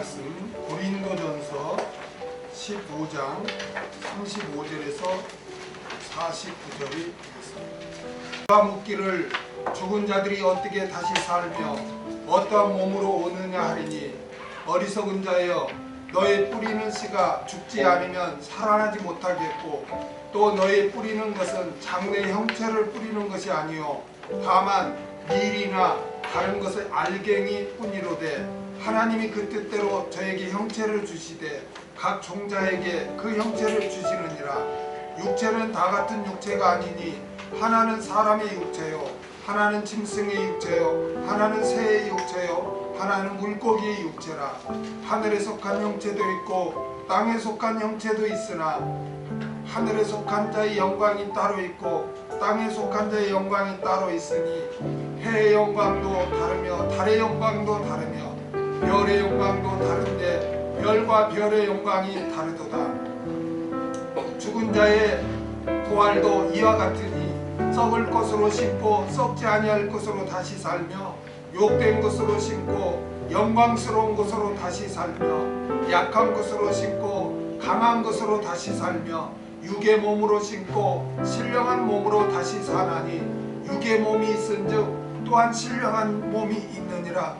말씀 고린도전서 15장 35절에서 49절이 되겠습니다. 누가 묻기를 죽은 자들이 어떻게 다시 살며 어떠한 몸으로 오느냐 하리니 어리석은 자여 너의 뿌리는 씨가 죽지 않으면 살아나지 못하겠고 또 너의 뿌리는 것은 장래 형체를 뿌리는 것이 아니요 다만 밀이나 다른 것의 알갱이 뿐이로되 하나님이 그 뜻대로 저에게 형체를 주시되 각 종자에게 그 형체를 주시느니라. 육체는 다 같은 육체가 아니니 하나는 사람의 육체요 하나는 짐승의 육체요 하나는 새의 육체요 하나는 물고기의 육체라. 하늘에 속한 형체도 있고 땅에 속한 형체도 있으나 하늘에 속한 자의 영광이 따로 있고 땅에 속한 자의 영광이 따로 있으니 해의 영광도 다르며 달의 영광도 다르며 별의 영광도 다른데 별과 별의 영광이 다르도다. 죽은 자의 부활도 이와 같으니 썩을 것으로 심고 썩지 아니할 것으로 다시 살며 욕된 것으로 심고 영광스러운 것으로 다시 살며 약한 것으로 심고 강한 것으로 다시 살며 육의 몸으로 심고 신령한 몸으로 다시 사나니 육의 몸이 있은즉 또한 신령한 몸이 있느니라.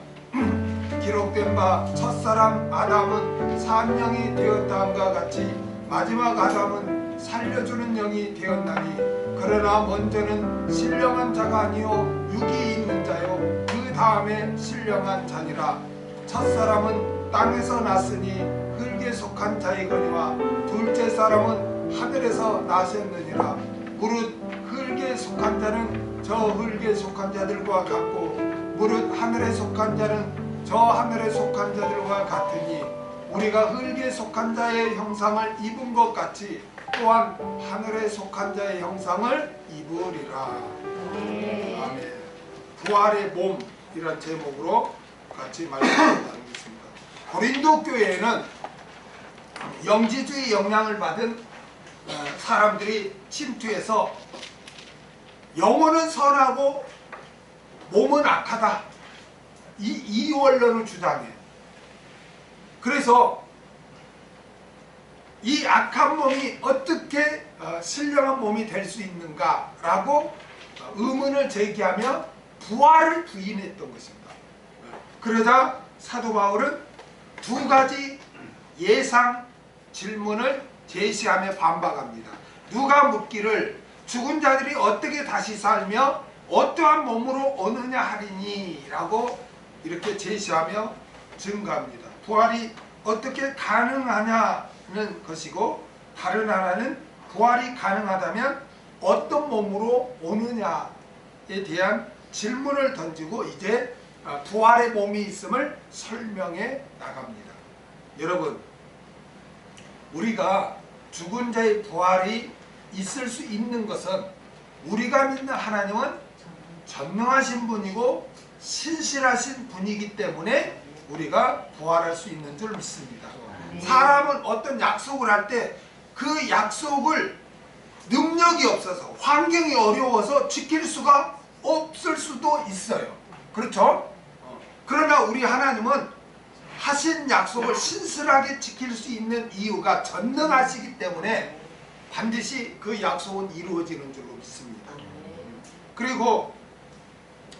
기록된 바 첫사람 아담은 산영이 되었다 함과 같이 마지막 아담은 살려주는 영이 되었나니 그러나 먼저는 신령한 자가 아니요 육이 있는 자요 그 다음에 신령한 자니라. 첫사람은 땅에서 났으니 흙에 속한 자이거니와 둘째 사람은 하늘에서 나셨느니라. 무릇 흙에 속한 자는 저 흙에 속한 자들과 같고 무릇 하늘에 속한 자는 저 하늘에 속한 자들과 같으니 우리가 흙에 속한 자의 형상을 입은 것 같이 또한 하늘에 속한 자의 형상을 입으리라. 아멘. 부활의 몸이란 제목으로 같이 말씀을 나누겠습니다. 고린도 교회에는 영지주의 영향을 받은 사람들이 침투해서 영혼은 선하고 몸은 악하다 이 원론을 주장해. 그래서 이 악한 몸이 어떻게 신령한 몸이 될 수 있는가 라고 의문을 제기하며 부활을 부인했던 것입니다. 그러자 사도 바울은 두 가지 예상 질문을 제시하며 반박합니다. 누가 묻기를 죽은 자들이 어떻게 다시 살며 어떠한 몸으로 오느냐 하리니 라고 이렇게 제시하며 증가합니다. 부활이 어떻게 가능하냐는 것이고 다른 하나는 부활이 가능하다면 어떤 몸으로 오느냐에 대한 질문을 던지고 이제 부활의 몸이 있음을 설명해 나갑니다. 여러분, 우리가 죽은 자의 부활이 있을 수 있는 것은 우리가 믿는 하나님은 전능하신 분이고 신실하신 분이기 때문에 우리가 부활할 수 있는 줄 믿습니다. 사람은 어떤 약속을 할 때 그 약속을 능력이 없어서 환경이 어려워서 지킬 수가 없을 수도 있어요. 그렇죠? 그러나 우리 하나님은 하신 약속을 신실하게 지킬 수 있는 이유가 전능하시기 때문에 반드시 그 약속은 이루어지는 줄로 믿습니다. 그리고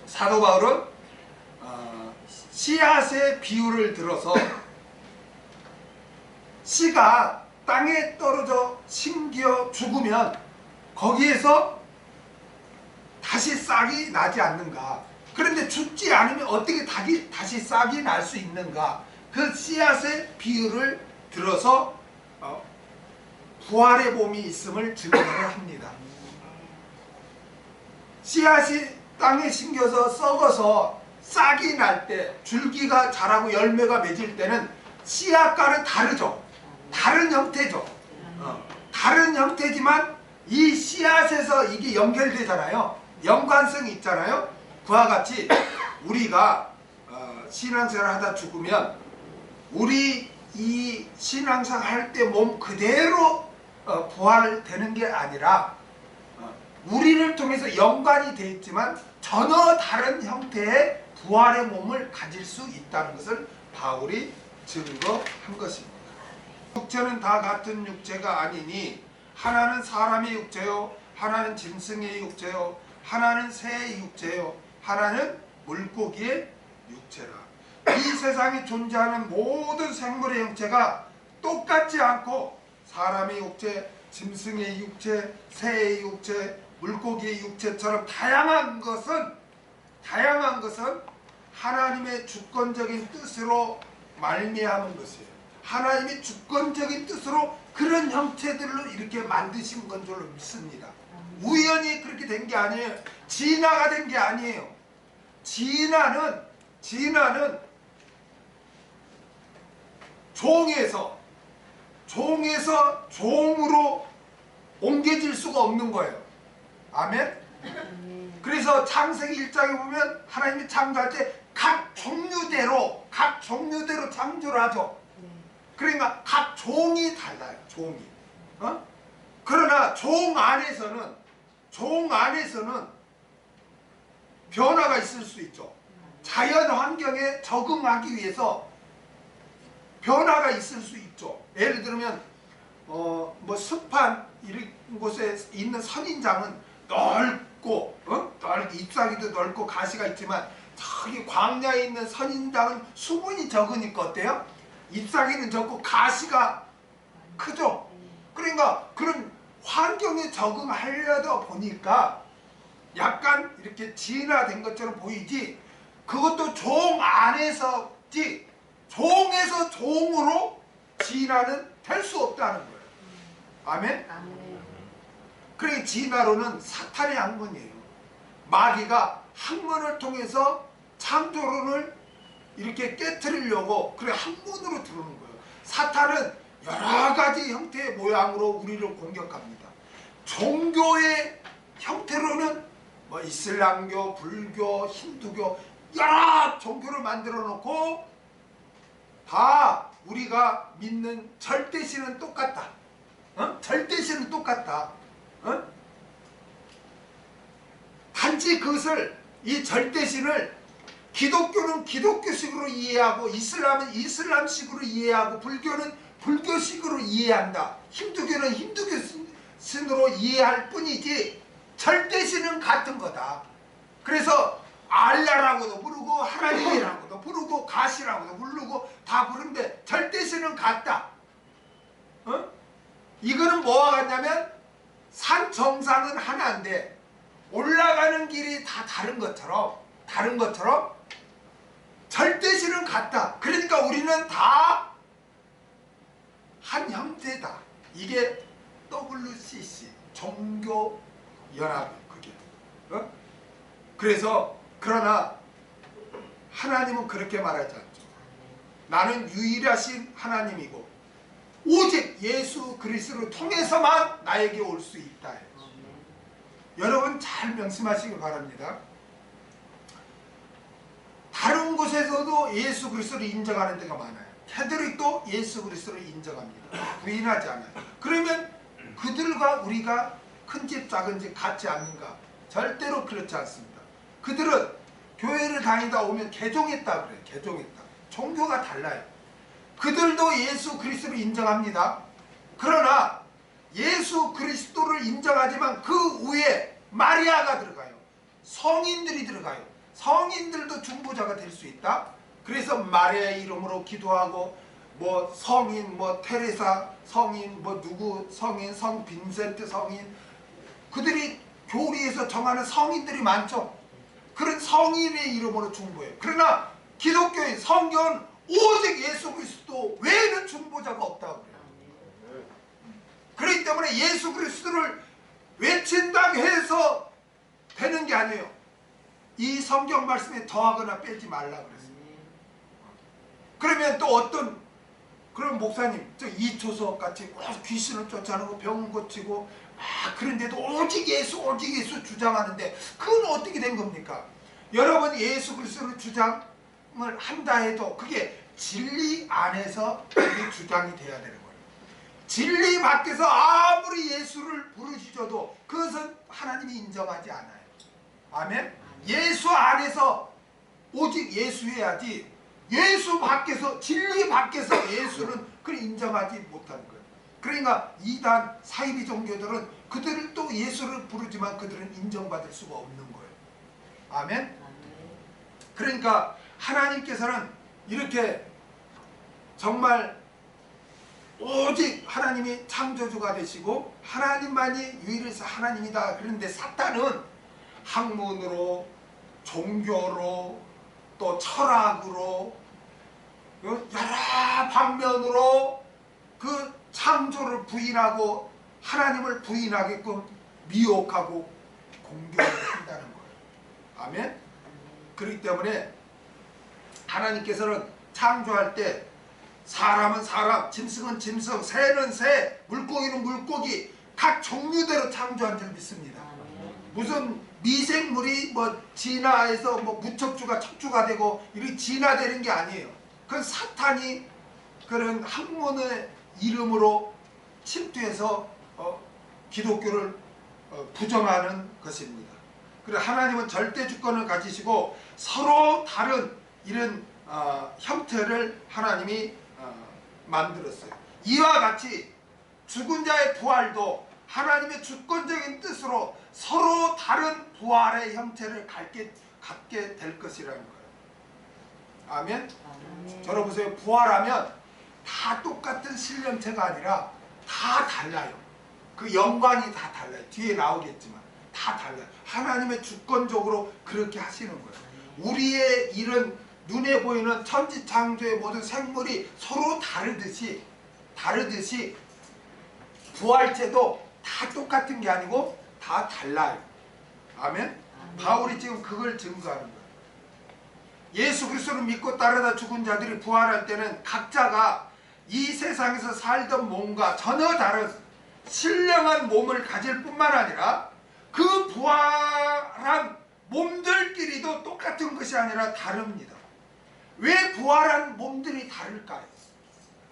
사도 바울은 씨앗의 비유를 들어서 씨가 땅에 떨어져 심겨 죽으면 거기에서 다시 싹이 나지 않는가? 그런데 죽지 않으면 어떻게 다시 싹이 날 수 있는가? 그 씨앗의 비유를 들어서 부활의 몸이 있음을 증명을 합니다. 씨앗이 땅에 심겨서 썩어서 싹이 날 때, 줄기가 자라고 열매가 맺을 때는 씨앗과는 다르죠. 다른 형태죠. 다른 형태지만 이 씨앗에서 이게 연결되잖아요. 연관성이 있잖아요. 그와 같이 우리가 신앙생활을 하다 죽으면 우리 이 신앙생활 할 때 몸 그대로 부활되는 게 아니라 우리를 통해서 연관이 되어 있지만 전혀 다른 형태의 부활의 몸을 가질 수 있다는 것을 바울이 증거한 것입니다. 육체는 다 같은 육체가 아니니 하나는 사람의 육체요, 하나는 짐승의 육체요, 하나는 새의 육체요, 하나는 물고기의 육체라. 이 세상에 존재하는 모든 생물의 형체가 똑같지 않고 사람의 육체, 짐승의 육체, 새의 육체, 물고기의 육체처럼 다양한 것은 하나님의 주권적인 뜻으로 말미암은 것이에요. 하나님이 주권적인 뜻으로 그런 형체들로 이렇게 만드신 건 줄로 믿습니다. 우연히 그렇게 된 게 아니에요. 진화가 된 게 아니에요. 진화는 종에서 종으로 옮겨질 수가 없는 거예요. 아멘? 그래서 창세기 1장에 보면 하나님이 창조할 때 각 종류대로 창조를 하죠. 그러니까 각 종이 달라요. 종이. 그러나 종 안에서는 변화가 있을 수 있죠. 자연 환경에 적응하기 위해서 변화가 있을 수 있죠. 예를 들면 뭐 습한 이런 곳에 있는 선인장은 넓고 잎사귀도 넓고 가시가 있지만 저기 광야에 있는 선인장은 수분이 적으니까 어때요? 잎사귀는 적고 가시가 크죠. 그러니까 그런 환경에 적응하려다 보니까 약간 이렇게 진화된 것처럼 보이지, 그것도 종 안에서지 종에서 종으로 진화는 될 수 없다는 거예요. 아멘? 그러니까 진화론은 사탄의 학문이에요. 마귀가 학문을 통해서 창조론을 이렇게 깨트리려고 그래 학문으로 들어오는 거예요. 사탄은 여러 가지 형태의 모양으로 우리를 공격합니다. 종교의 형태로는 뭐 이슬람교, 불교, 힌두교 여러 종교를 만들어 놓고 다 우리가 믿는 절대신은 똑같다. 절대신은 똑같다. 단지 그것을, 이 절대신을 기독교는 기독교식으로 이해하고 이슬람은 이슬람식으로 이해하고 불교는 불교식으로 이해한다. 힌두교는 힌두교신으로 이해할 뿐이지 절대신은 같은 거다. 그래서 알라라고도 부르고 하나님이라고도 부르고 가시라고도 부르고 다 부르는데 절대신은 같다. 이거는 뭐와 같냐면 산 정상은 하나인데 올라가는 길이 다 다른 것처럼 절대신은 같다. 그러니까 우리는 다 한 형제다. 이게 WCC 종교연합 그게. 그래서 그러나 하나님은 그렇게 말하지 않죠. 나는 유일하신 하나님이고 오직 예수 그리스도를 통해서만 나에게 올 수 있다. 여러분 잘 명심하시기 바랍니다. 다른 곳에서도 예수 그리스도를 인정하는 데가 많아요. 캐톨릭도 예수 그리스도를 인정합니다. 부인하지 않아요. 그러면 그들과 우리가 큰 집 작은 집 같지 않는가? 절대로 그렇지 않습니다. 그들은 교회를 다니다 오면 개종했다 그래요. 개종했다. 종교가 달라요. 그들도 예수 그리스도를 인정합니다. 그러나 예수 그리스도를 인정하지만 그 위에 마리아가 들어가요. 성인들이 들어가요. 성인들도 중보자가 될 수 있다. 그래서 마리아의 이름으로 기도하고 뭐 성인 뭐 테레사 성인 뭐 누구 성인 성 빈센트 성인 그들이 교리에서 정하는 성인들이 많죠. 그런 성인의 이름으로 중보해요. 그러나 기독교의 성경은 오직 예수 그리스도 외에는 중보자가 없다고 그래요. 그렇기 때문에 예수 그리스도를 외친다고 해서 되는 게 아니에요. 이 성경 말씀에 더하거나 빼지 말라 그랬어요. 그러면 또 어떤 그런 목사님 저 이초석 같이 귀신을 쫓아내고 병 고치고 그런데도 오직 예수 주장하는데 그건 어떻게 된 겁니까? 여러분 예수 그리스도를 주장을 한다 해도 그게 진리 안에서 그게 주장이 돼야 되는 거예요. 진리 밖에서 아무리 예수를 부르짖어도 그것은 하나님이 인정하지 않아요. 아멘? 예수 안에서 오직 예수 해야지 예수 밖에서, 진리 밖에서 예수는 그걸 인정하지 못하는 거예요. 그러니까 이단 사이비 종교들은 그들도 예수를 부르지만 그들은 인정받을 수가 없는 거예요. 아멘. 그러니까 하나님께서는 이렇게 정말 오직 하나님이 창조주가 되시고 하나님만이 유일해서 하나님이다. 그런데 사탄은 학문으로, 종교로, 또 철학으로, 여러 방면으로 그 창조를 부인하고 하나님을 부인하게끔 미혹하고 공격을 한다는 거예요. 아멘. 그렇기 때문에 하나님께서는 창조할 때 사람은 사람, 짐승은 짐승, 새는 새, 물고기는 물고기, 각 종류대로 창조한 줄 믿습니다. 무슨 미생물이 뭐 진화해서 뭐 무척주가 척주가 되고 이렇게 진화되는 게 아니에요. 그건 사탄이 그런 학문의 이름으로 침투해서 기독교를 부정하는 것입니다. 그리고 하나님은 절대 주권을 가지시고 서로 다른 이런 형태를 하나님이 만들었어요. 이와 같이 죽은 자의 부활도 하나님의 주권적인 뜻으로 서로 다른 부활의 형태를 갖게 될 것이라는 거예요. 아멘. 여러분, 부활하면 다 똑같은 실령체가 아니라 다 달라요. 그 영광이 다 달라요. 뒤에 나오겠지만 다 달라요. 하나님의 주권적으로 그렇게 하시는 거예요. 우리의 이런 눈에 보이는 천지창조의 모든 생물이 서로 다르듯이 부활체도 다 똑같은 게 아니고 다 달라요. 아멘. 바울이 지금 그걸 증거하는 거예요. 예수 그리스도를 믿고 따르다 죽은 자들이 부활할 때는 각자가 이 세상에서 살던 몸과 전혀 다른 신령한 몸을 가질 뿐만 아니라 그 부활한 몸들끼리도 똑같은 것이 아니라 다릅니다. 왜 부활한 몸들이 다를까요?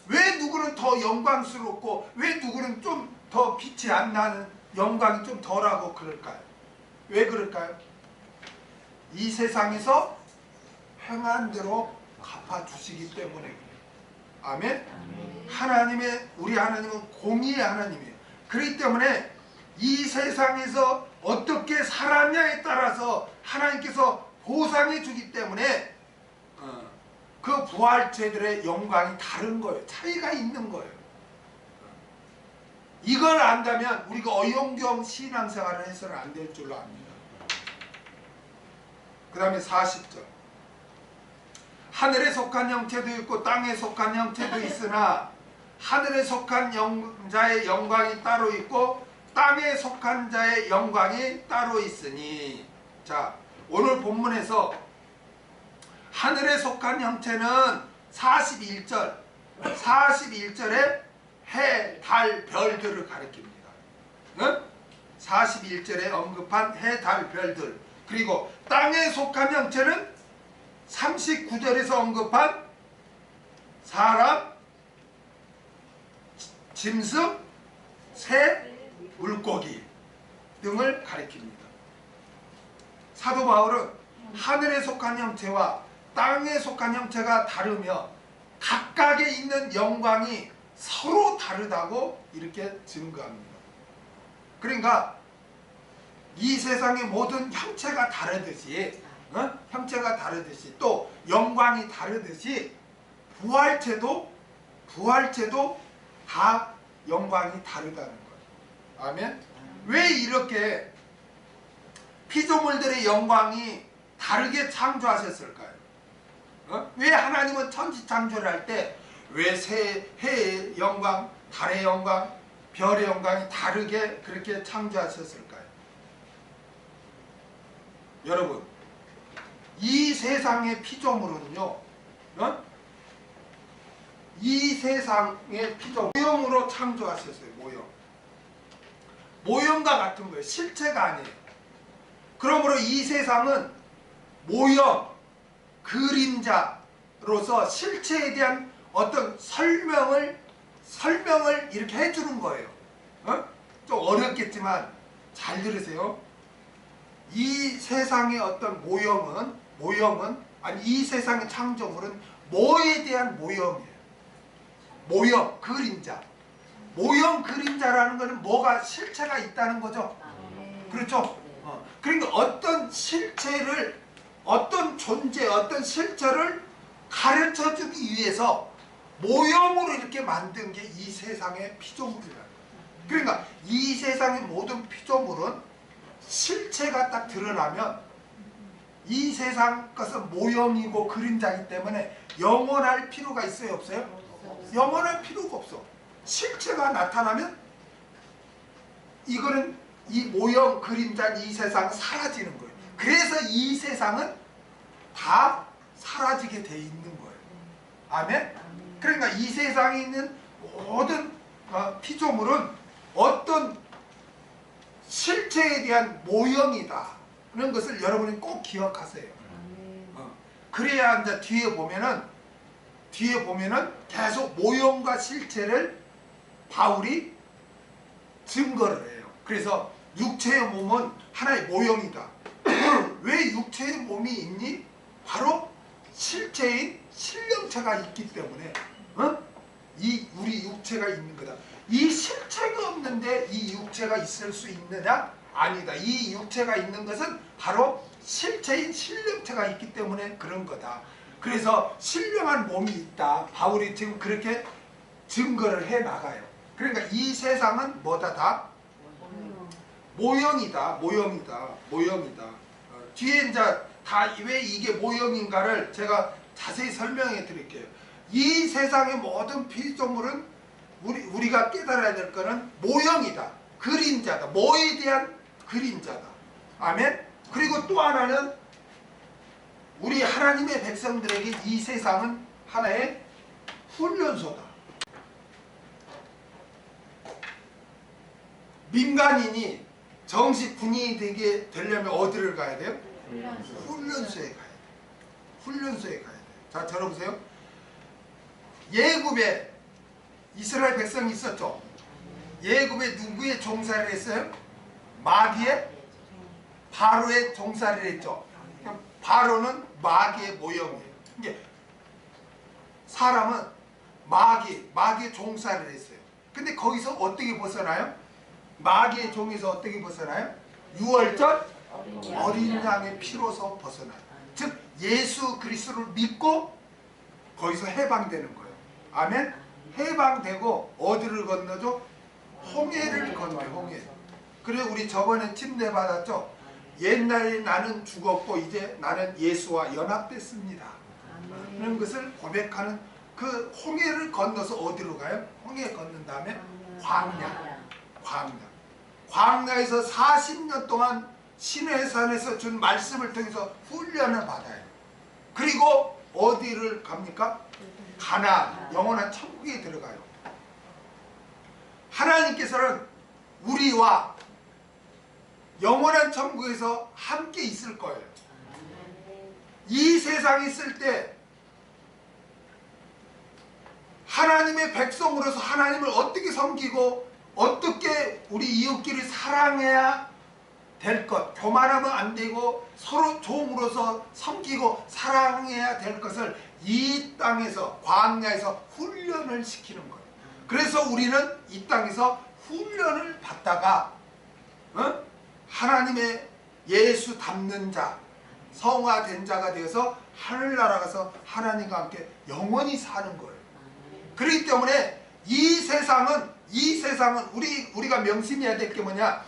왜 누구는 더 영광스럽고 왜 누구는 좀 더 빛이 안 나는, 영광이 좀 덜하고 그럴까요? 왜 그럴까요? 이 세상에서 행한 대로 갚아주시기 때문에 그래요. 아멘? 우리 하나님은 공의의 하나님이에요. 그렇기 때문에 이 세상에서 어떻게 살았냐에 따라서 하나님께서 보상해 주기 때문에 그 부활체들의 영광이 다른 거예요. 차이가 있는 거예요. 이걸 안다면 우리가 어영경 신앙생활을 해서는 안 될 줄로 압니다. 그 다음에 40절. 하늘에 속한 형체도 있고 땅에 속한 형체도 있으나 하늘에 속한 자의 영광이 따로 있고 땅에 속한 자의 영광이 따로 있으니. 자, 오늘 본문에서 하늘에 속한 형체는 41절에 해, 달, 별들을 가리킵니다. 응? 41절에 언급한 해, 달, 별들. 그리고 땅에 속한 형체는 39절에서 언급한 사람, 짐승, 새, 물고기 등을 가리킵니다. 사도 바울은 하늘에 속한 형체와 땅에 속한 형체가 다르며 각각에 있는 영광이 서로 다르다고 이렇게 증거합니다. 그러니까 이 세상의 모든 형체가 다르듯이 또 영광이 다르듯이 부활체도 다 영광이 다르다는 거예요. 아멘. 왜 이렇게 피조물들의 영광이 다르게 창조하셨을까요? 왜 하나님은 천지 창조를 할 때 왜 해의 영광, 달의 영광, 별의 영광이 다르게 그렇게 창조하셨을까요? 여러분, 이 세상의 피조물은요, 이 세상의 피조물 모형으로 창조하셨어요. 모형과 같은 거예요. 실체가 아니에요. 그러므로 이 세상은 모형, 그림자로서 실체에 대한 어떤 설명을 이렇게 해주는 거예요. 좀 어렵겠지만 잘 들으세요. 이 세상의 어떤 모형은 아니 이 세상의 창조물은 뭐에 대한 모형이에요. 모형, 그림자. 모형, 그림자라는 것은 뭐가 실체가 있다는 거죠. 그렇죠? 그러니까 어떤 실체를, 어떤 존재, 어떤 실체를 가르쳐주기 위해서 모형으로 이렇게 만든 게 이 세상의 피조물이라는 거예요. 그러니까 이 세상의 모든 피조물은 실체가 딱 드러나면 이 세상 것은 모형이고 그림자이기 때문에 영원할 필요가 있어요, 없어요? 영원할 필요가 없어. 실체가 나타나면 이거는 이 모형, 그림자, 이 세상은 사라지는 거예요. 그래서 이 세상은 다 사라지게 돼 있는 거예요. 아멘? 그러니까 이 세상에 있는 모든 피조물은 어떤 실체에 대한 모형이다는 것을 여러분이 꼭 기억하세요. 그래야 이제 뒤에 보면은 계속 모형과 실체를 바울이 증거를 해요. 그래서 육체의 몸은 하나의 모형이다. 왜 육체의 몸이 있니? 바로 실체인 신령체가 있기 때문에 이 우리 육체가 있는 거다. 이 실체가 없는데 이 육체가 있을 수 있느냐? 아니다. 이 육체가 있는 것은 바로 실체인 신령체가 있기 때문에 그런 거다. 그래서 신령한 몸이 있다. 바울이 지금 그렇게 증거를 해 나가요. 그러니까 이 세상은 뭐다? 다 모형이다. 모형이다. 뒤에 이제 다 왜 이게 모형인가를 제가 자세히 설명해 드릴게요. 이 세상의 모든 피조물은 우리가 깨달아야 될 거는 모형이다. 그림자다. 뭐에 대한 그림자다. 아멘? 그리고 또 하나는 우리 하나님의 백성들에게 이 세상은 하나의 훈련소다. 민간인이 정식 군인이 되려면 어디를 가야 돼요? 훈련소에 가야 돼요. 훈련소에 가야 돼요. 자, 들어보세요. 예굽에 이스라엘 백성이 있었죠. 예굽에 누구의 종살이를 했어요? 마귀의, 바로의 종살이를 했죠. 바로는 마귀의 모형이에요. 이게 사람은 마귀의 종살이를 했어요. 근데 거기서 어떻게 벗어나요? 마귀의 종에서 어떻게 벗어나요? 유월절 어린 양의 피로서 벗어나요. 즉 예수 그리스도를 믿고 거기서 해방되는 거예요. 아멘? 해방되고 어디를 건너죠? 홍해를 건너요. 홍해. 그래서 우리 저번에 침례 받았죠? 옛날에 나는 죽었고 이제 나는 예수와 연합됐습니다. 그런 것을 고백하는 그 홍해를 건너서 어디로 가요? 홍해 건넌 다음에 광야에서 40년 동안 시내산에서 준 말씀을 통해서 훈련을 받아요. 그리고 어디를 갑니까? 가나안, 영원한 천국에 들어가요. 하나님께서는 우리와 영원한 천국에서 함께 있을 거예요. 이 세상에 있을 때 하나님의 백성으로서 하나님을 어떻게 섬기고 어떻게 우리 이웃끼리 사랑해야 될 것, 교만하면 안 되고 서로 종으로서 섬기고 사랑해야 될 것을 이 땅에서, 광야에서 훈련을 시키는 거예요. 그래서 우리는 이 땅에서 훈련을 받다가 하나님의 예수 닮는 자, 성화된 자가 되어서 하늘나라 가서 하나님과 함께 영원히 사는 거예요. 그렇기 때문에 이 세상은 우리가 명심해야 될 게 뭐냐?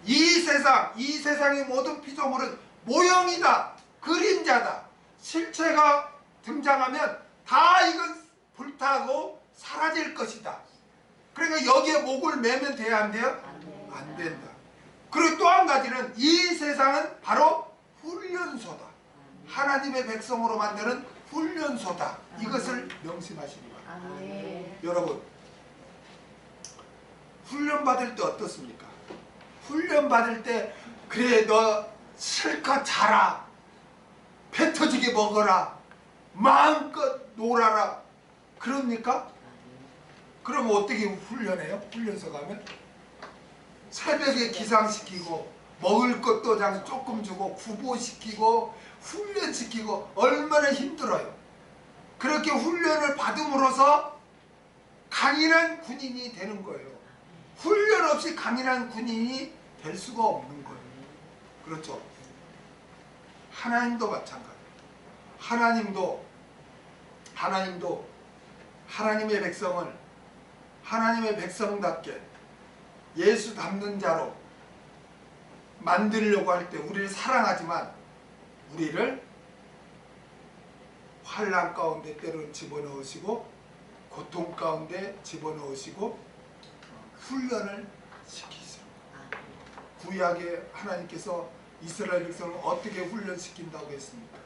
이 세상의 모든 피조물은 모형이다, 그림자다. 실체가 등장하면 다 이건 불타고 사라질 것이다. 그러니까 여기에 목을 매면 돼야 안 돼요? 안 된다. 그리고 또 한 가지는 이 세상은 바로 훈련소다. 하나님의 백성으로 만드는 훈련소다. 이것을 명심하시기 바랍니다. 여러분, 훈련 받을 때 어떻습니까? 훈련 받을 때 그래 너 실컷 자라, 배 터지게 먹어라, 마음껏 놀아라, 그럽니까? 그럼 어떻게 훈련해요? 훈련소 가면 새벽에 기상시키고 먹을 것도 조금 주고 구보시키고 훈련시키고 얼마나 힘들어요. 그렇게 훈련을 받음으로써 강인한 군인이 되는 거예요. 훈련 없이 강인한 군인이 될 수가 없는 거예요. 그렇죠? 하나님도 마찬가지예요. 하나님도 하나님의 백성답게 예수 닮는 자로 만들려고 할 때 우리를 사랑하지만 우리를 환난 가운데 때로는 집어넣으시고 고통 가운데 집어넣으시고 훈련을 시키시는 거예요. 구약에 하나님께서 이스라엘 백성을 어떻게 훈련시킨다고 했습니까?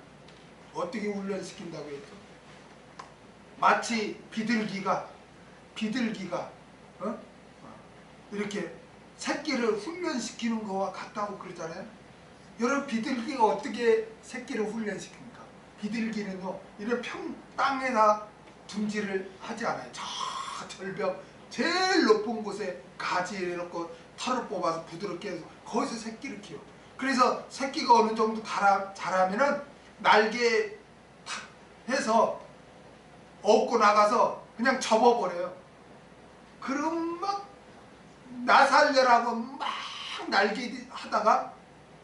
어떻게 훈련시킨다고 했죠? 마치 비둘기가 이렇게 새끼를 훈련시키는 거와 같다고 그러잖아요. 여러분, 비둘기가 어떻게 새끼를 훈련시킵니까? 비둘기는요, 이런 땅에다 둥지를 하지 않아요. 저 절벽 제일 높은 곳에 가지에 놓고 털을 뽑아서 부드럽게 해서 거기서 새끼를 키워. 그래서 새끼가 어느 정도 자라면은 날개 탁 해서 업고 나가서 그냥 접어버려요. 그럼 막 나 살려라고 막 날개 하다가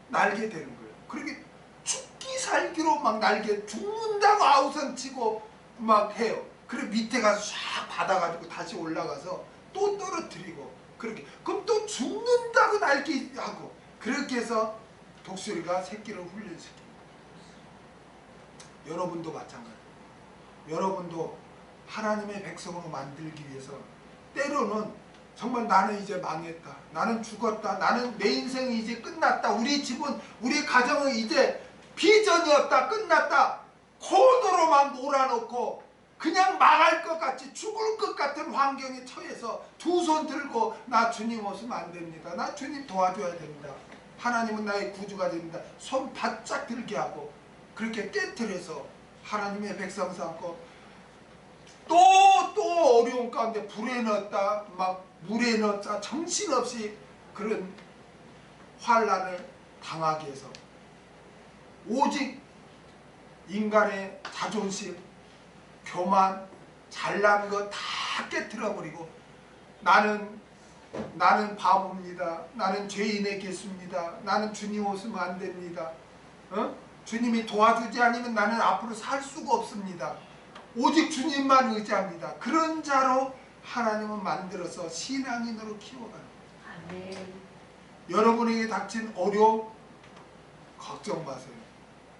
날개 되는 거예요. 그렇게 죽기 살기로 막 날개 죽는다고 아우성 치고 막 해요. 그리고 밑에 가서 쫙 받아가지고 다시 올라가서 또 떨어뜨리고 그렇게. 그럼 또 죽는다고 날개 하고 그렇게 해서 독수리가 새끼를 훈련시킵니다. 여러분도 마찬가지예요. 여러분도 하나님의 백성으로 만들기 위해서 때로는 정말 나는 이제 망했다, 나는 죽었다, 나는 내 인생이 이제 끝났다, 우리 집은 우리 가정은 이제 비전이었다, 끝났다, 코너로만 몰아놓고 그냥 망할 것 같이 죽을 것 같은 환경에 처해서 두 손 들고 나 주님 오시면 안 됩니다, 나 주님 도와줘야 됩니다, 하나님은 나의 구주가 됩니다, 손 바짝 들게 하고 그렇게 깨트려서 하나님의 백성 삼고 또 어려운 가운데 불에 넣었다 막 물에 넣었다 정신없이 그런 환난을 당하게 해서 오직 인간의 자존심, 교만, 잘난 거 다 깨트려버리고 나는 바보입니다, 나는 죄인의 개수입니다, 나는 주님 오시면 안 됩니다, 주님이 도와주지 않으면 나는 앞으로 살 수가 없습니다, 오직 주님만 의지합니다. 그런 자로 하나님은 만들어서 신앙인으로 키워가는 거예요. 아멘. 여러분에게 닥친 어려움 걱정 마세요.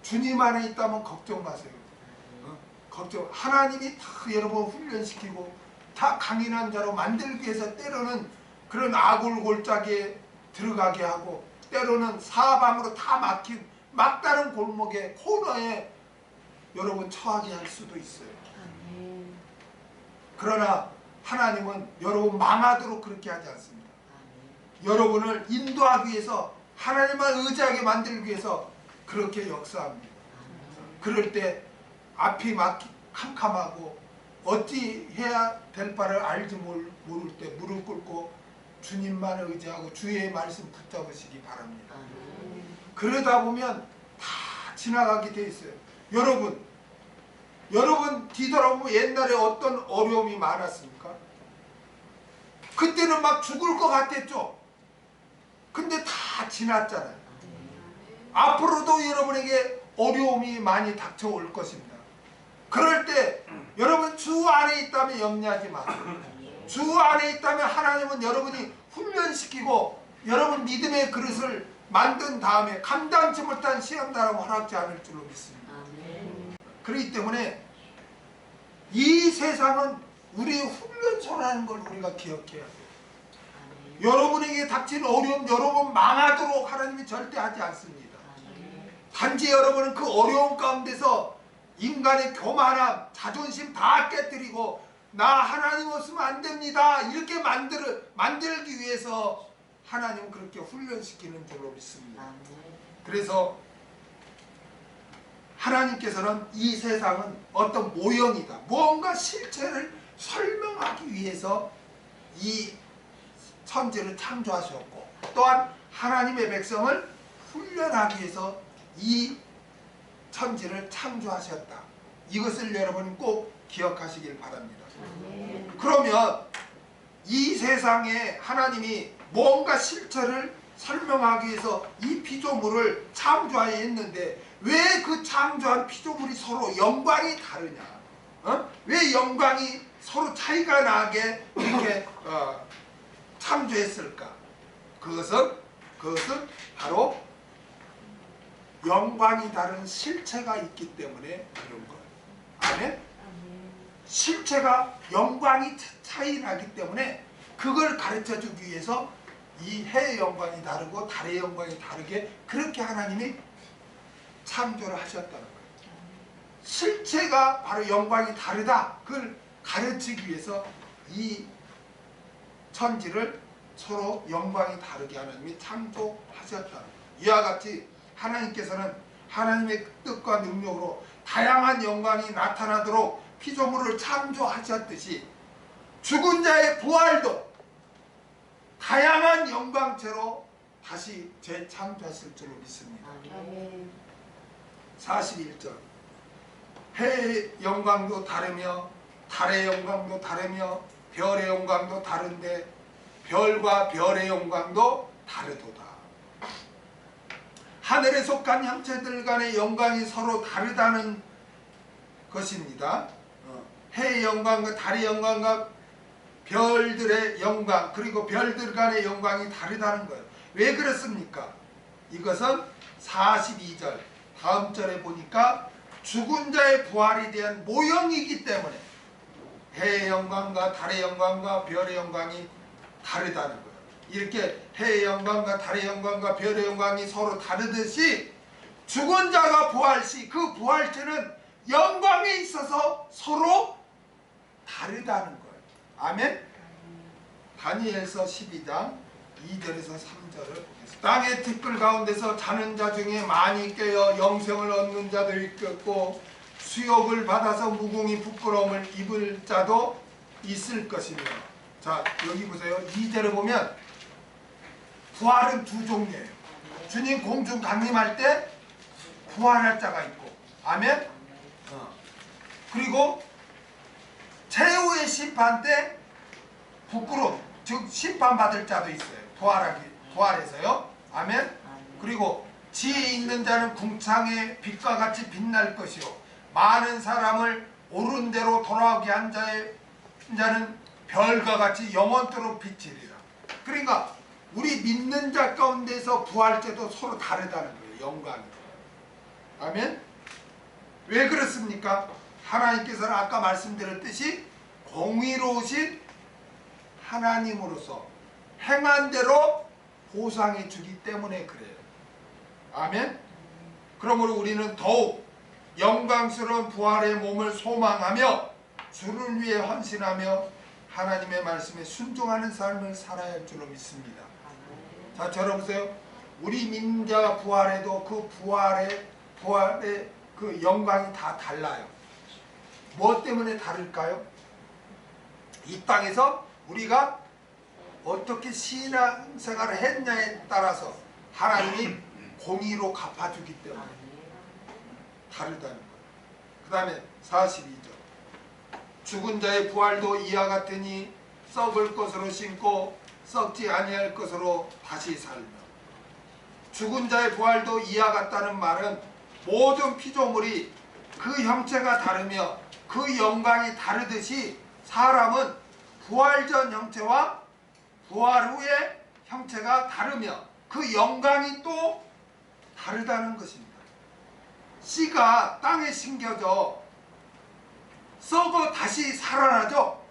주님 안에 있다면 걱정 마세요. 걱정. 하나님이 다 여러분 훈련시키고 다 강인한 자로 만들기 위해서 때로는 그런 아골골짜기에 들어가게 하고 때로는 사방으로 다 막힌 막다른 골목에 코너에 여러분 처하게 할 수도 있어요. 아멘. 그러나 하나님은 여러분 망하도록 그렇게 하지 않습니다. 아멘. 여러분을 인도하기 위해서 하나님만 의지하게 만들기 위해서 그렇게 역사합니다. 아멘. 그럴 때 앞이 캄캄하고 어찌 해야 될 바를 알지 모를 때 무릎 꿇고 주님만 의지하고 주의 말씀 붙잡으시기 바랍니다. 아멘. 그러다 보면 다 지나가게 돼 있어요. 여러분 뒤돌아보면 옛날에 어떤 어려움이 많았습니까? 그때는 막 죽을 것 같았죠? 근데 다 지났잖아요. 앞으로도 여러분에게 어려움이 많이 닥쳐올 것입니다. 그럴 때 여러분 주 안에 있다면 염려하지 마세요. 주 안에 있다면 하나님은 여러분이 훈련시키고 여러분 믿음의 그릇을 만든 다음에 감당치 못한 시험당하고 허락지 않을 줄로 믿습니다. 그렇기 때문에 이 세상은 우리의 훈련소라는 걸 우리가 기억해야 돼요. 여러분에게 닥친 어려움 여러분 망하도록 하나님이 절대 하지 않습니다. 단지 여러분은 그 어려움 가운데서 인간의 교만함, 자존심 다 깨뜨리고 나 하나님 없으면 안 됩니다 이렇게 만들기 위해서 하나님은 그렇게 훈련시키는 줄로 믿습니다. 그래서 하나님께서는 이 세상은 어떤 모형이다, 무언가 실체를 설명하기 위해서 이 천지를 창조하셨고 또한 하나님의 백성을 훈련하기 위해서 이 천지를 창조하셨다 이것을 여러분 꼭 기억하시길 바랍니다. 그러면 이 세상에 하나님이 뭔가 실체를 설명하기 위해서 이 피조물을 창조하여 했는데 왜 그 창조한 피조물이 서로 영광이 다르냐? 왜 영광이 서로 차이가 나게 이렇게 창조했을까? 그것은 바로 영광이 다른 실체가 있기 때문에 그런 거예요. 아멘? 실체가 영광이 차이 나기 때문에 그걸 가르쳐 주기 위해서 이 해의 영광이 다르고 달의 영광이 다르게 그렇게 하나님이 창조를 하셨다는 거예요. 실체가 바로 영광이 다르다. 그걸 가르치기 위해서 이 천지를 서로 영광이 다르게 하나님이 창조하셨다는 거예요. 이와 같이 하나님께서는 하나님의 뜻과 능력으로 다양한 영광이 나타나도록 피조물을 창조하셨듯이 죽은 자의 부활도 다양한 영광체로 다시 재창조했을 줄로 믿습니다. 41절 해의 영광도 다르며 달의 영광도 다르며 별의 영광도 다른데 별과 별의 영광도 다르도다. 하늘에 속한 형체들 간의 영광이 서로 다르다는 것입니다. 해의 영광과 달의 영광과 별들의 영광 그리고 별들 간의 영광이 다르다는 거예요. 왜 그렇습니까? 이것은 42절 다음 절에 보니까 죽은 자의 부활에 대한 모형이기 때문에 해의 영광과 달의 영광과 별의 영광이 다르다는 거예요. 이렇게 해의 영광과 달의 영광과 별의 영광이 서로 다르듯이 죽은 자가 부활시 그 부활체는 영광에 있어서 서로 다르다는 거예요. 아멘? 다니엘서 12장 2절에서 3절을 보겠습니다. 땅의 티끌 가운데서 자는 자 중에 많이 깨어 영생을 얻는 자도 있겠고 수욕을 받아서 무궁히 부끄러움을 입을 자도 있을 것이며. 자 여기 보세요. 2절에 보면 부활은 두 종류예요. 주님 공중 강림할 때 부활할 자가 있고 아멘? 그리고 최후의 심판 때 부끄러움 즉 심판받을 자도 있어요. 부활해서요. 아멘? 그리고 지혜 있는 자는 궁창의 빛과 같이 빛날 것이요 많은 사람을 옳은 대로 돌아오게 한 자는 별과 같이 영원토록 비치리라. 그러니까 우리 믿는 자 가운데서 부활제도 서로 다르다는 거예요. 영광이. 아멘? 왜 그렇습니까? 하나님께서는 아까 말씀드렸듯이 공의로우신 하나님으로서 행한 대로 보상해 주기 때문에 그래요. 아멘? 그러므로 우리는 더욱 영광스러운 부활의 몸을 소망하며 주를 위해 헌신하며 하나님의 말씀에 순종하는 삶을 살아야 할 줄로 믿습니다. 자, 들어보세요. 우리 믿는 자가 부활해도 그 부활의 그 영광이 다 달라요. 무엇 때문에 다를까요? 이 땅에서 우리가 어떻게 신앙생활을 했냐에 따라서 하나님이 공의로 갚아주기 때문에 다르다는 거예요. 그 다음에 42절 죽은 자의 부활도 이와 같으니 썩을 것으로 심고 썩지 아니할 것으로 다시 살며. 죽은 자의 부활도 이와 같다는 말은 모든 피조물이 그 형체가 다르며 그 영광이 다르듯이 사람은 부활 전 형체와 부활 후의 형체가 다르며 그 영광이 또 다르다는 것입니다. 씨가 땅에 심겨져 썩어 다시 살아나죠.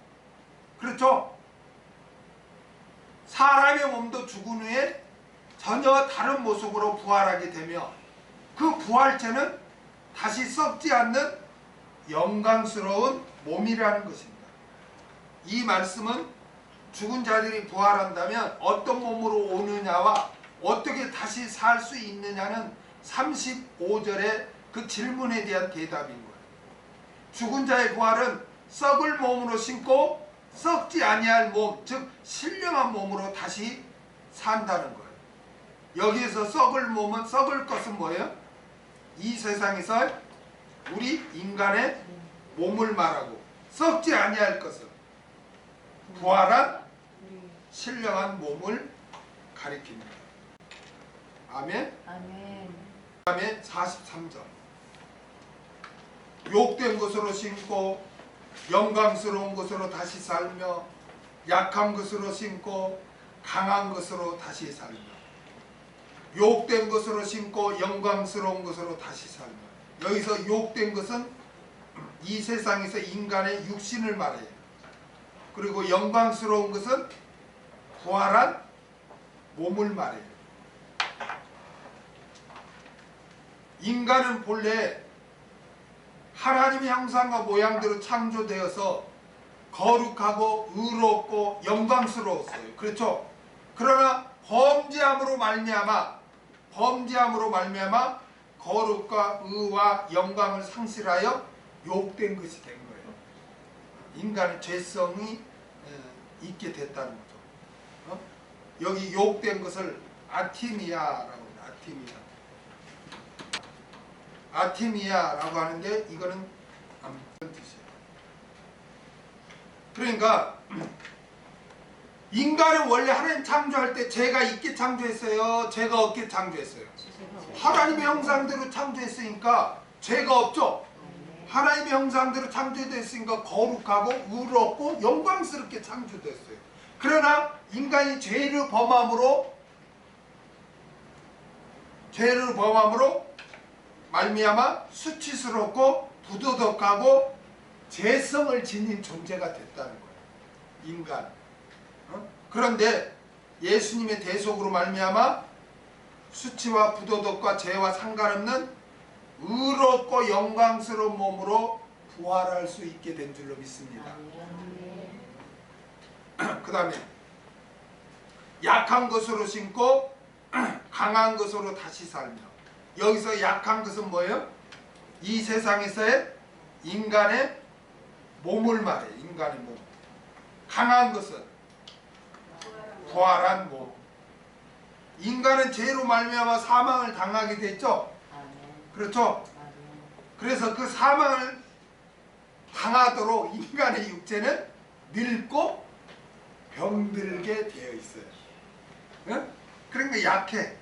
그렇죠? 사람의 몸도 죽은 후에 전혀 다른 모습으로 부활하게 되며 그 부활체는 다시 썩지 않는 영광스러운 몸이라는 것입니다. 이 말씀은 죽은 자들이 부활한다면 어떤 몸으로 오느냐와 어떻게 다시 살 수 있느냐는 35절의 그 질문에 대한 대답인 거예요. 죽은 자의 부활은 썩을 몸으로 심고 썩지 아니할 몸, 즉 신령한 몸으로 다시 산다는 거예요. 여기에서 썩을 몸은 썩을 것은 뭐예요? 이 세상에서 우리 인간의 몸을 말하고 썩지 아니할 것을 부활한 신령한 몸을 가리킵니다. 아멘. 아멘. 그 다음에 43절 욕된 것으로 신고 영광스러운 것으로 다시 살며 약한 것으로 신고 강한 것으로 다시 살며 욕된 것으로 신고 영광스러운 것으로 다시 살며 여기서 욕된 것은 이 세상에서 인간의 육신을 말해요. 그리고 영광스러운 것은 부활한 몸을 말해요. 인간은 본래 하나님의 형상과 모양대로 창조되어서 거룩하고 의롭고 영광스러웠어요. 그렇죠? 그러나 범죄함으로 말미암아 거룩과 의와 영광을 상실하여 욕된 것이 된 거예요. 인간의 죄성이 있게 됐다는 거죠. 여기 욕된 것을 아티미아라고 해요. 아티미아라고 하는데 이거는 그런 뜻이에요. 그러니까 인간은 원래 하나님 창조할 때 죄가 있게 창조했어요? 죄가 없게 창조했어요? 하나님의 형상대로 창조했으니까 죄가 없죠? 하나님의 형상대로 창조됐으니까 거룩하고 의롭고 영광스럽게 창조됐어요. 그러나 인간이 죄를 범함으로 말미암아 수치스럽고 부도덕하고 죄성을 지닌 존재가 됐다는 거예요. 인간. 그런데 예수님의 대속으로 말미암아 수치와 부도덕과 죄와 상관없는 의롭고 영광스러운 몸으로 부활할 수 있게 된 줄로 믿습니다. 그 다음에 약한 것으로 신고 강한 것으로 다시 살며 여기서 약한 것은 뭐예요? 이 세상에서의 인간의 몸을 말해요. 인간의 몸. 강한 것은 부활한 몸. 인간은 죄로 말미암아 사망을 당하게 됐죠? 그렇죠? 그래서 그 사망을 당하도록 인간의 육체는 늙고 병들게 되어 있어요. 응? 그러니까 약해.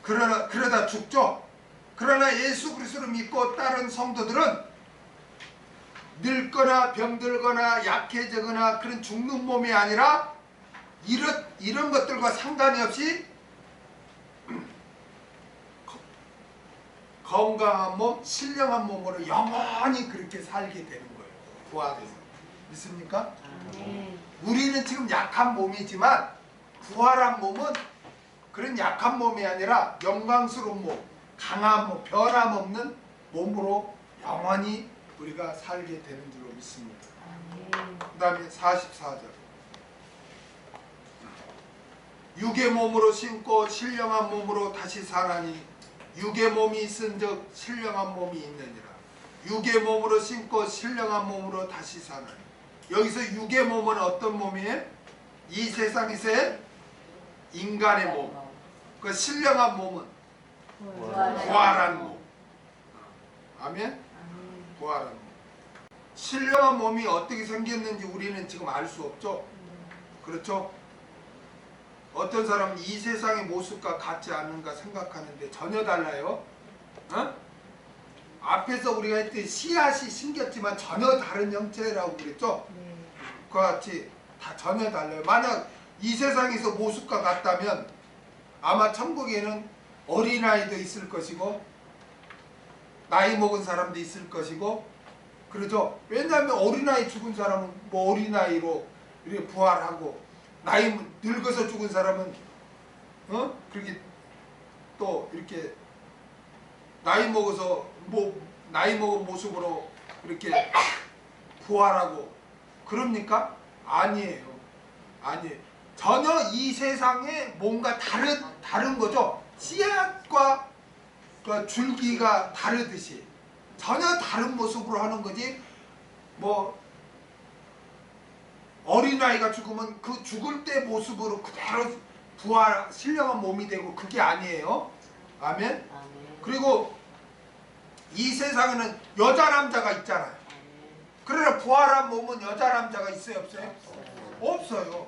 그러다 죽죠? 그러나 예수 그리스도를 믿고 따른 성도들은 늙거나 병들거나 약해지거나 그런 죽는 몸이 아니라 이런 것들과 상관이 없이 건강한 몸, 신령한 몸으로 영원히 그렇게 살게 되는 거예요. 부활해서. 믿습니까? 우리는 지금 약한 몸이지만 부활한 몸은 그런 약한 몸이 아니라 영광스러운 몸, 강한 몸, 변함없는 몸으로 영원히 우리가 살게 되는 줄로 믿습니다. 그 다음에 44절 육의 몸으로 신고 신령한 몸으로 다시 사나니 육의 몸이 있은즉 신령한 몸이 있느니라. 육의 몸으로 신고 신령한 몸으로 다시 사나니 여기서 육의 몸은 어떤 몸이에요? 이 세상에서의 인간의 몸. 그 신령한 몸은 부활한 몸. 아멘? 부활한 몸. 신령한 몸이 어떻게 생겼는지 우리는 지금 알 수 없죠? 그렇죠? 어떤 사람은 이 세상의 모습과 같지 않은가 생각하는데 전혀 달라요. 어? 앞에서 우리가 했듯이 씨앗이 심겼지만 전혀 다른 형체라고 그랬죠? 그와 같이 다 전혀 달라요. 만약 이 세상에서 모습과 같다면 아마 천국에는 어린아이도 있을 것이고 나이 먹은 사람도 있을 것이고 그러죠? 왜냐하면 어린아이 죽은 사람은 뭐 어린아이로 이렇게 부활하고 나이 늙어서 죽은 사람은 그렇게 또 이렇게 나이 먹어서 나이 먹은 모습으로 이렇게 부활하고 그럽니까? 아니에요. 아니에요. 전혀 이 세상에 뭔가 다른 거죠. 씨앗과 그 줄기가 다르듯이 전혀 다른 모습으로 하는 거지. 뭐 어린아이가 죽으면 그 죽을 때 모습으로 그대로 신령한 몸이 되고 그게 아니에요. 아멘. 그리고 이 세상에는 여자 남자가 있잖아요. 그러나 부활한 몸은 여자 남자가 있어요, 없어요? 없어요.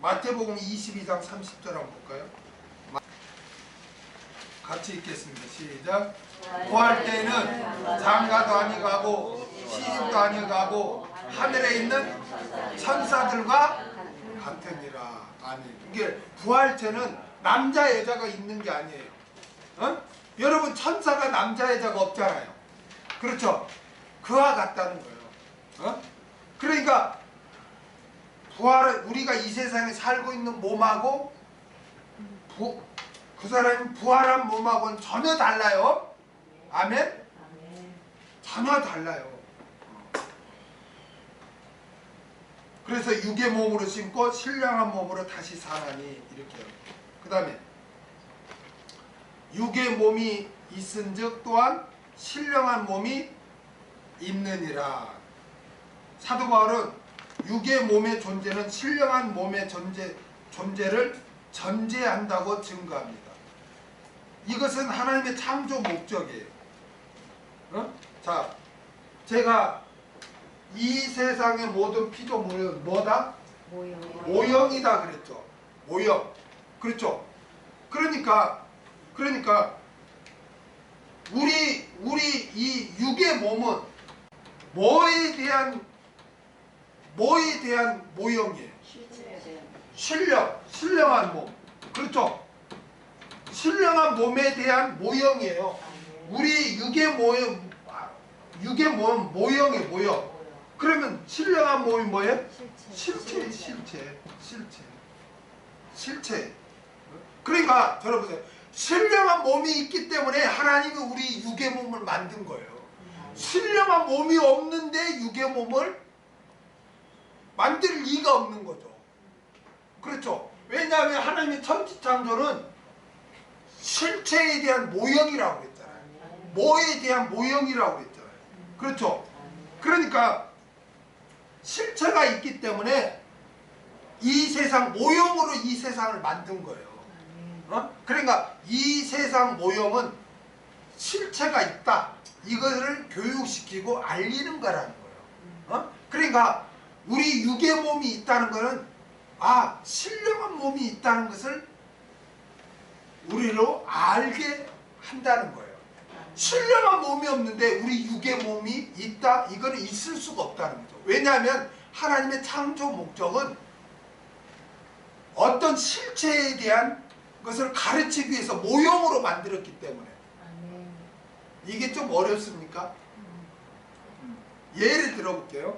마태복음 22장 30절 한번 볼까요? 같이 읽겠습니다. 시작. 부활 때에는 장가도 아니가고 시집도 아니가고 하늘에 있는 천사들과 같으니라. 아니, 이게 부활 때는 남자 여자가 있는 게 아니에요. 어? 여러분, 천사가 남자 여자가 없잖아요. 그렇죠? 그와 같다는 거예요. 어? 그러니까 부활을, 우리가 이 세상에 살고 있는 몸하고 그 사람이 부활한 몸하고는 전혀 달라요. 아멘? 전혀 달라요. 그래서 육의 몸으로 심고 신령한 몸으로 다시 사나니, 이렇게요. 그 다음에 육의 몸이 있은즉 또한 신령한 몸이 있느니라. 사도 바울은 육의 몸의 존재는 신령한 몸의 존재를 전제한다고 증거합니다. 이것은 하나님의 창조 목적이에요. 어? 자, 제가 이 세상의 모든 피조물은 뭐다? 모형이다 그랬죠. 모형. 그렇죠. 그러니까 우리 이 육의 몸은 뭐에 대한 모형이에요? 신령한 몸. 그렇죠. 신령한 몸에 대한 모형이에요. 우리 육의 몸은 모형이에요. 모형. 그러면 신령한 몸이 뭐예요? 실체. 그러니까 들어보세요. 신령한 몸이 있기 때문에 하나님이 우리 육의 몸을 만든 거예요. 신령한 몸이 없는데 육의 몸을 만들 리가 없는 거죠. 그렇죠. 왜냐하면 하나님의 천지창조는 실체에 대한 모형이라고 그랬잖아요. 뭐에 대한 모형이라고 그랬잖아요. 그렇죠. 그러니까 실체가 있기 때문에 이 세상 모형으로 이 세상을 만든 거예요. 어? 그러니까 이 세상 모형은 실체가 있다. 이거를 교육시키고 알리는 거라는 거예요. 어? 그러니까 우리 육의 몸이 있다는 것은 신령한 몸이 있다는 것을 우리로 알게 한다는 거예요. 신령한 몸이 없는데 우리 육의 몸이 있다? 이거는 있을 수가 없다는 거죠. 왜냐하면 하나님의 창조 목적은 어떤 실체에 대한 것을 가르치기 위해서 모형으로 만들었기 때문에. 이게 좀 어렵습니까? 예를 들어볼게요.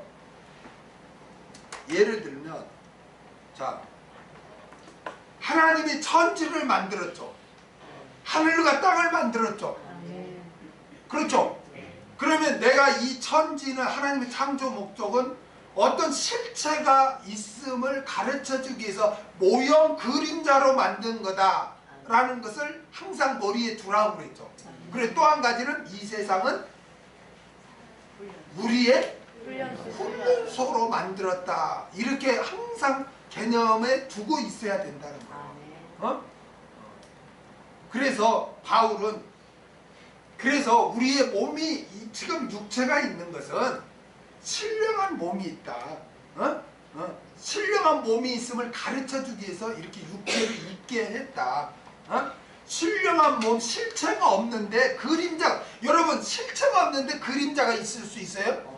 예를 들면, 자, 하나님이 천지를 만들었죠. 하늘과 땅을 만들었죠. 그렇죠? 그러면 내가 이 천지는 하나님의 창조 목적은 어떤 실체가 있음을 가르쳐주기 위해서 모형 그림자로 만든 거다라는 것을 항상 머리에 두라고 그랬죠. 그리고 또 한 가지는 이 세상은 우리의 훈련소로 만들었다. 이렇게 항상 개념에 두고 있어야 된다는 거예요. 어? 그래서 바울은 우리의 몸이 지금 육체가 있는 것은 신령한 몸이 있다. 신령한 몸이 있음을 가르쳐주기 위해서 이렇게 육체를 있게 했다. 신령한 몸, 실체가 없는데 그림자. 여러분, 실체가 없는데 그림자가 있을 수 있어요?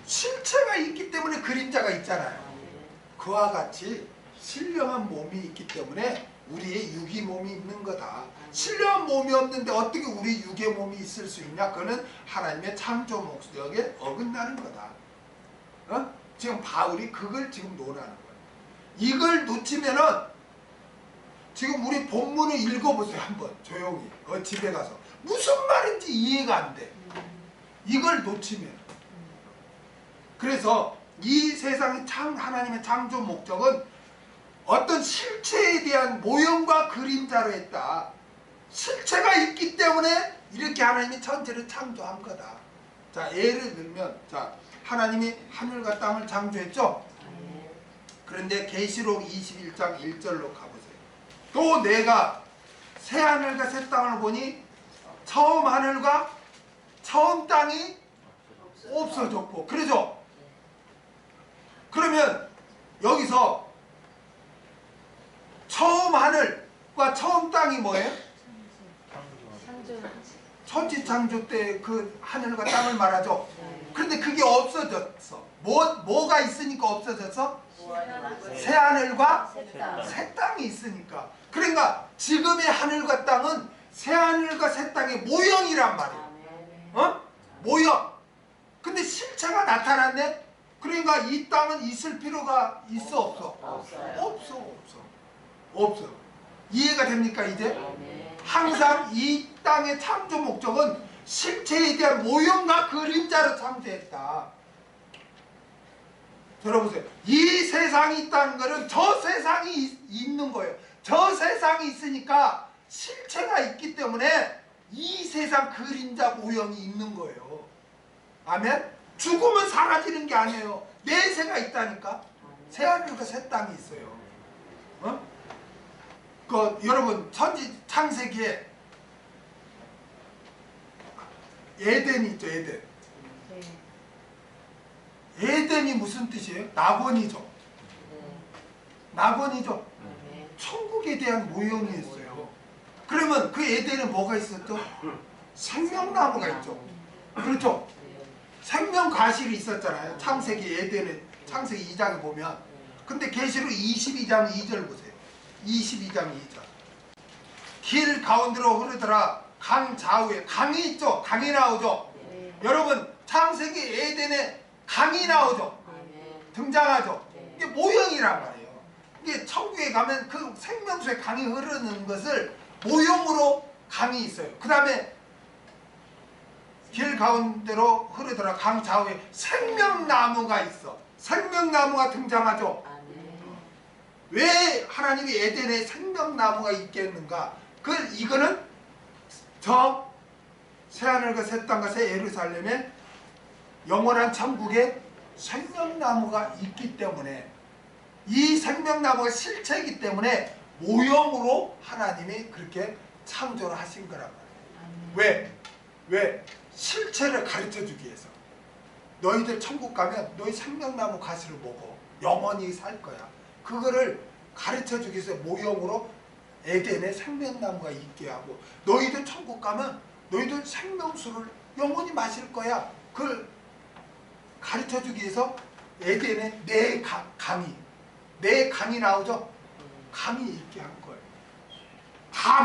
실체가 있기 때문에 그림자가 있잖아요. 그와 같이 신령한 몸이 있기 때문에 우리의 육의 몸이 있는 거다. 신령한 몸이 없는데 어떻게 우리 육의 몸이 있을 수 있냐? 그거는 하나님의 창조 목적에 어긋나는 거다. 지금 바울이 그걸 지금 논하는 거예요. 이걸 놓치면은 지금 우리 본문을 읽어보세요. 한번 조용히 집에 가서 무슨 말인지 이해가 안 돼. 이걸 놓치면. 그래서 이 세상의 하나님의 창조 목적은 어떤 실체에 대한 모형과 그림자로 했다. 실체가 있기 때문에 이렇게 하나님이 천지를 창조한 거다. 자, 예를 들면, 자, 하나님이 하늘과 땅을 창조했죠? 그런데 계시록 21장 1절로 가보세요. 또 내가 새 하늘과 새 땅을 보니 처음 하늘과 처음 땅이 없어졌고, 그러죠? 그러면 여기서 처음 하늘과 처음 땅이 뭐예요? 천지창조 때 그 하늘과 땅을 말하죠. 그런데 그게 없어졌어. 뭐가 있으니까 없어졌어? 새 하늘과 새 땅이 있으니까. 그러니까 지금의 하늘과 땅은 새 하늘과 새 땅의 모형이란 말이에요. 어? 모형. 근데 실체가 나타났네? 그러니까 이 땅은 있을 필요가 있어 없어? 없어. 이해가 됩니까 이제? 항상 이 땅의 창조 목적은 실체에 대한 모형과 그림자로 창조했다. 들어보세요. 이 세상이 있다는 것은 저 세상이 있는 거예요. 저 세상이 있으니까 실체가 있기 때문에 이 세상 그림자 모형이 있는 거예요. 아멘? 죽으면 사라지는 게 아니에요. 내세가 있다니까. 새 하늘과 새 땅이 있어요. 어? 여러분 천지 창세기에 에덴이 있죠. 에덴. 에덴이 무슨 뜻이에요? 낙원이죠. 낙원이죠. 천국에 대한 모형이었어요. 그러면 그 에덴에 뭐가 있었죠? 생명나무가 있죠. 그렇죠? 생명과실이 있었잖아요. 창세기 에덴에 창세기 2장에 보면. 근데 계시록 22장 2절 보세요. 22장 2절. 길 가운데로 흐르더라. 강 좌우에 강이 있죠. 강이 나오죠. 여러분 창세기 에덴에 강이 나오죠. 등장하죠. 이게 모형이란 말이에요. 이게 천국에 가면 그 생명수에 강이 흐르는 것을 모형으로 강이 있어요. 그 다음에 길 가운데로 흐르더라. 강 좌우에 생명나무가 있어. 생명나무가 등장하죠. 왜 하나님이 에덴에 생명나무가 있겠는가? 이거는 저 새하늘과 새 땅과 새 예루살렘에 영원한 천국에 생명나무가 있기 때문에, 이 생명나무가 실체이기 때문에 모형으로 하나님이 그렇게 창조를 하신 거란 말이에요. 왜? 실체를 가르쳐주기 위해서. 너희들 천국 가면 너희 생명나무 가시를 먹어. 영원히 살 거야. 그거를 가르쳐주기 위해서 모형으로 에덴에 생명나무가 있게 하고, 너희들 천국 가면 너희들 생명수를 영원히 마실 거야. 그걸 가르쳐주기 위해서 에덴에 내 강이 나오죠. 강이 있게 한 거예요. 다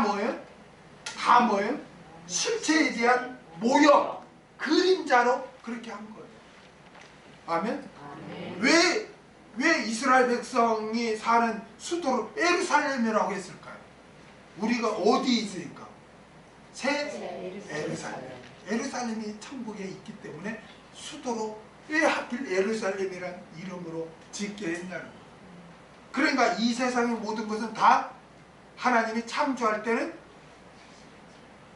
뭐예요? 실체에 대한 모형, 그림자로 그렇게 한 거예요. 아멘? 왜 이스라엘 백성이 사는 수도를 예루살렘이라고 했을까요? 우리가 어디 있으니까? 예루살렘. 예루살렘이 천국에 있기 때문에 수도로 왜 하필 예루살렘이란 이름으로 짓게 했냐는 거예요. 그러니까 이 세상의 모든 것은 다 하나님이 창조할 때는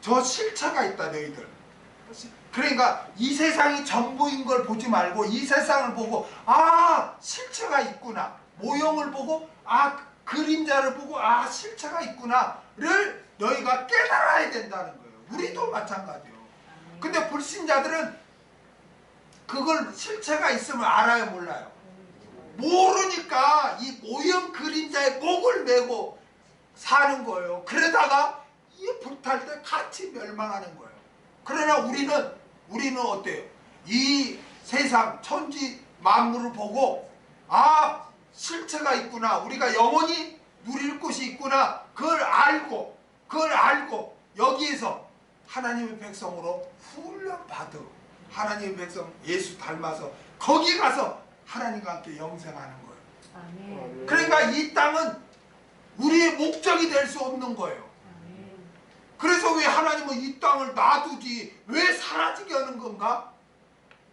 저 실체가 있다, 너희들. 그러니까 이 세상이 전부인 걸 보지 말고 이 세상을 보고, 아, 실체가 있구나. 모형을 보고, 아, 그림자를 보고, 아, 실체가 있구나를 너희가 깨달아야 된다는 거예요. 우리도 마찬가지예요. 근데 불신자들은 그걸 실체가 있으면 알아요, 몰라요? 모르니까 이 모형 그림자에 목을 메고 사는 거예요. 그러다가 이 불탈 때 같이 멸망하는 거예요. 그러나 우리는 어때요? 이 세상 천지 만물을 보고, 아, 실체가 있구나. 우리가 영원히 누릴 곳이 있구나. 그걸 알고 여기에서 하나님의 백성으로 훈련받아 하나님의 백성 예수 닮아서 거기 가서 하나님과 함께 영생하는 거예요. 아멘. 그러니까 이 땅은 우리의 목적이 될 수 없는 거예요. 아멘. 그래서 왜 하나님은 이 땅을 놔두지 왜 사라지게 하는 건가?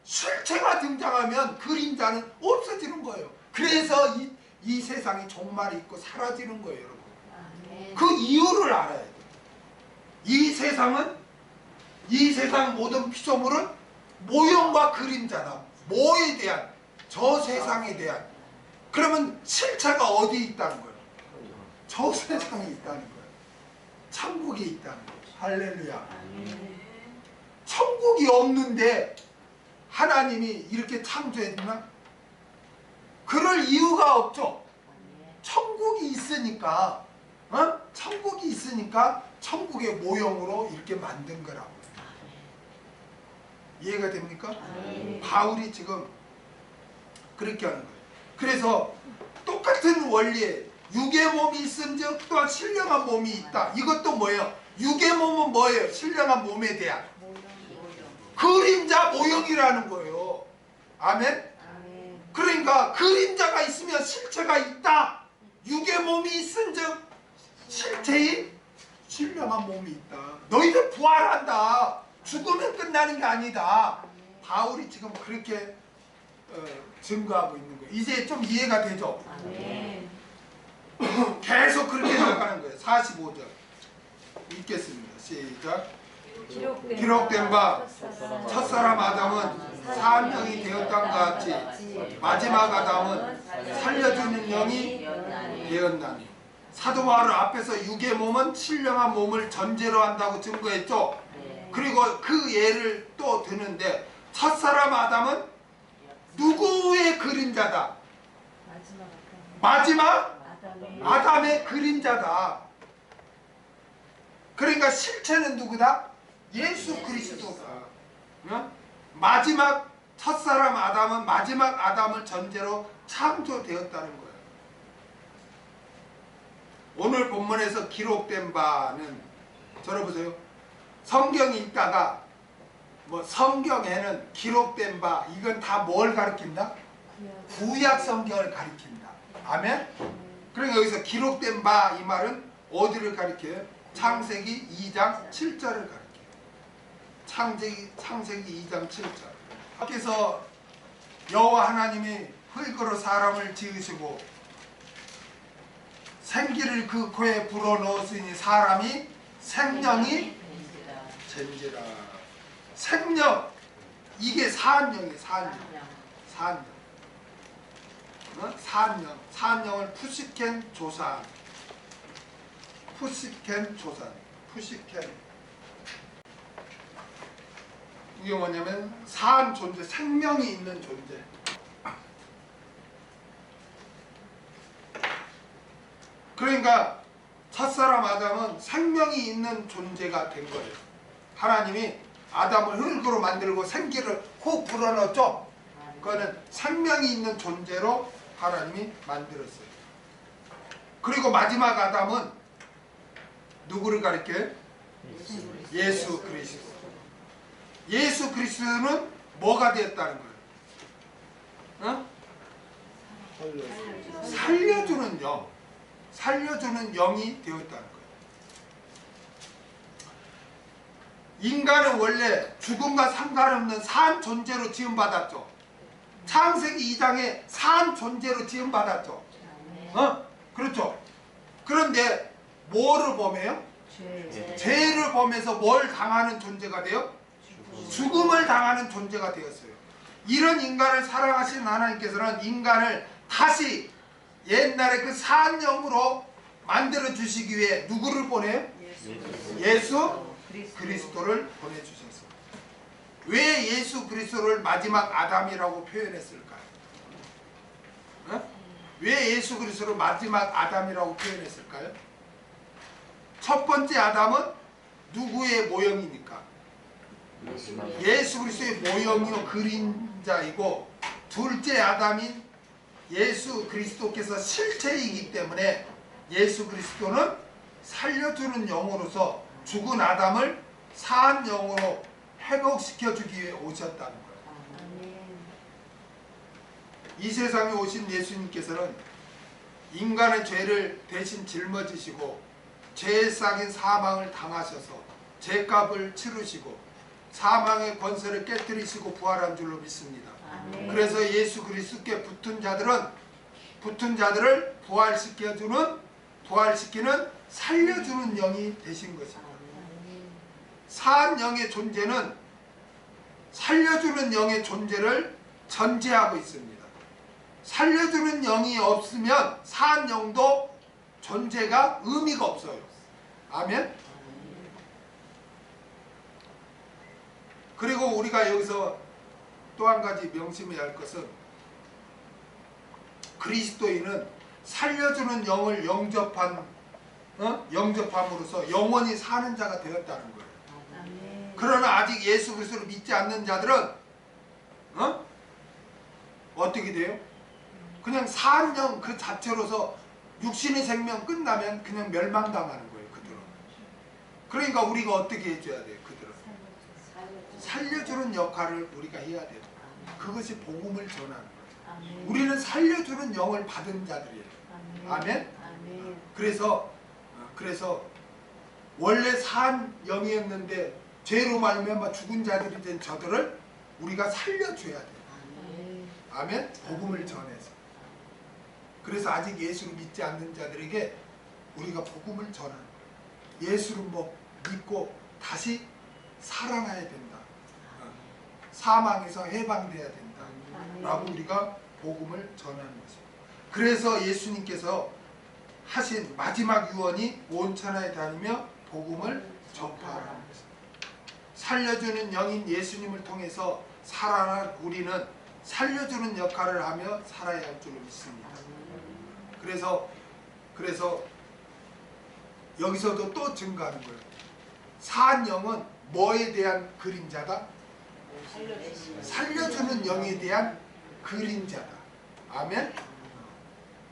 실체가 등장하면 그림자는 없어지는 거예요. 그래서 이 세상이 종말이 있고 사라지는 거예요, 여러분. 아멘. 그 이유를 알아야 돼요. 이 세상 모든 피조물은 모형과 그림자다. 뭐에 대한? 저 세상에 대한. 그러면 실체가 어디에 있다는 거예요? 저 세상에 있다는 거예요. 천국에 있다는 거예요. 할렐루야. 천국에 천국이 없는데 하나님이 이렇게 창조했나? 그럴 이유가 없죠. 천국이 있으니까, 천국이 있으니까 천국의 모형으로 이렇게 만든 거라고. 이해가 됩니까? 바울이 지금 그렇게 하는 거예요. 그래서 똑같은 원리에 육의 몸이 있은즉 또한 신령한 몸이 있다. 이것도 뭐예요? 육의 몸은 뭐예요? 신령한 몸에 대한 그림자 모형이라는 거예요. 아멘? 그러니까 그림자가 있으면 실체가 있다. 육의 몸이 있은즉 실체의 신령한 몸이 있다. 너희들 부활한다. 죽으면 끝나는 게 아니다. 바울이 지금 그렇게 증거하고 있는 거예요. 이제 좀 이해가 되죠? 계속 그렇게 나가는 거예요. 45절 읽겠습니다. 시작. 기록된 바 첫사람 아담은 사한영이 되었던 것 같이 마지막 아담은 살려주는 영이 되었나니. 사도 바울 앞에서 육의 몸은 신령한 몸을 전제로 한다고 증거했죠. 그리고 그 예를 또 드는데 첫사람 아담은 누구의 그림자다? 마지막 아담의 그림자다. 그러니까 실체는 누구다? 예수 그리스도다. 마지막 첫사람 아담은 마지막 아담을 전제로 창조되었다는 거예요. 오늘 본문에서 기록된 바는 들어보세요. 성경 읽다가 뭐 성경에는 기록된 바 이건 다 뭘 가리킨다? 구약 성경을 가리킨다. 아멘? 그러니까 여기서 기록된 바 이 말은 어디를 가리켜요? 창세기 2장 7절을 가리켜요. 창세기 2장 7절. 밖에서 여호와 하나님이 흙으로 사람을 지으시고 생기를 그 코에 불어넣으시니 사람이 생명이 젠지라. 생명, 이게 사한영이에요. 사한영. 사한영을 푸시켄 조산. 이게 뭐냐면 사한 존재, 생명이 있는 존재. 그러니까 첫사람 아담은 생명이 있는 존재가 된 거예요. 하나님이 아담을 흙으로 만들고 생기를 훅 불어넣었죠. 그거는 생명이 있는 존재로 하나님이 만들었어요. 그리고 마지막 아담은 누구를 가리켜요? 예수 그리스도. 예수 그리스도는 뭐가 되었다는 거예요? 살려주는 영. 살려주는 영이 되었다는 거예요. 인간은 원래 죽음과 상관없는 산 존재로 지음받았죠. 창세기 2장에 산 존재로 지음받았죠. 그렇죠. 그런데 뭐를 범해요? 죄를 범해서 뭘 당하는 존재가 돼요? 죽음을 당하는 존재가 되었어요. 이런 인간을 사랑하신 하나님께서는 인간을 다시 옛날에 그 산영으로 만들어 주시기 위해 누구를 보내요? 예수 그리스도를 보내주셨어요. 왜 예수 그리스도를 마지막 아담이라고 표현했을까요? 왜 예수 그리스도를 마지막 아담이라고 표현했을까요? 첫 번째 아담은 누구의 모형입니까? 예수 그리스도의 모형이요 그림자이고, 둘째 아담인 예수 그리스도께서 실체이기 때문에 예수 그리스도는 살려주는 영으로서 죽은 아담을 사한 영으로 회복시켜주기 위해 오셨다는 거예요. 이 세상에 오신 예수님께서는 인간의 죄를 대신 짊어지시고 죄의 싹인 사망을 당하셔서 죄값을 치르시고 사망의 권세를 깨뜨리시고 부활한 줄로 믿습니다. 그래서 예수 그리스도께 붙은 자들을 부활시키는 살려주는 영이 되신 것입니다. 사한 영의 존재는 살려주는 영의 존재를 전제하고 있습니다. 살려주는 영이 없으면 사한 영도 존재가 의미가 없어요. 아멘? 그리고 우리가 여기서 또 한 가지 명심해야 할 것은 그리스도인은 살려주는 영을 영접함으로써 영원히 사는 자가 되었다는 거예요. 아멘. 그러나 아직 예수 그리스도를 믿지 않는 자들은 어떻게 돼요? 그냥 산 영 그 자체로서 육신의 생명 끝나면 그냥 멸망당하는 거예요. 그들은. 그러니까 우리가 어떻게 해줘야 돼요? 그들은 살려주는 역할을 우리가 해야 돼요. 그것이 복음을 전하는 거예요. 아멘. 우리는 살려주는 영을 받은 자들이에요. 아멘? 아멘. 그래서 원래 산 영이었는데 죄로 말미암아 죽은 자들이 된 저들을 우리가 살려줘야 돼요. 아멘? 복음을 전해서. 그래서 아직 예수를 믿지 않는 자들에게 우리가 복음을 전하는 거예요. 예수를 믿고 다시 살아나야 된다. 사망에서 해방돼야 된다. 라고 우리가 복음을 전하는 것입니다. 그래서 예수님께서 하신 마지막 유언이 온 천하에 다니며 복음을 전파하라는 것입니다. 살려주는 영인 예수님을 통해서 살아난 우리는 살려주는 역할을 하며 살아야 할 줄로 믿습니다. 그래서 여기서도 또 증거하는 거예요. 산 영은 뭐에 대한 그림자다? 살려주는 영에 대한 그림자다. 아멘?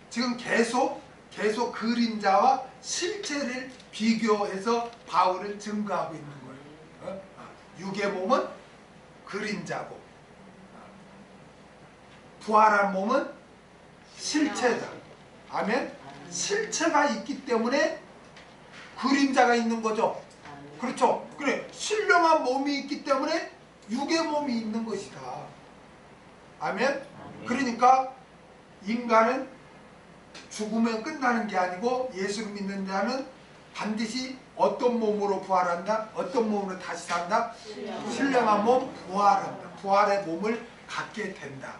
지금 계속 그림자와 실체를 비교해서 바울은 증거하고 있는 거예요. 육의 몸은 그림자고 부활한 몸은 실체다. 아멘? 실체가 있기 때문에 그림자가 있는 거죠. 그렇죠? 그래, 신령한 몸이 있기 때문에 육의 몸이 있는 것이다. 아멘? 그러니까 인간은 죽으면 끝나는 게 아니고 예수를 믿는 자는 반드시 어떤 몸으로 부활한다? 어떤 몸으로 다시 산다? 신령한 몸 부활한다. 부활의 몸을 갖게 된다.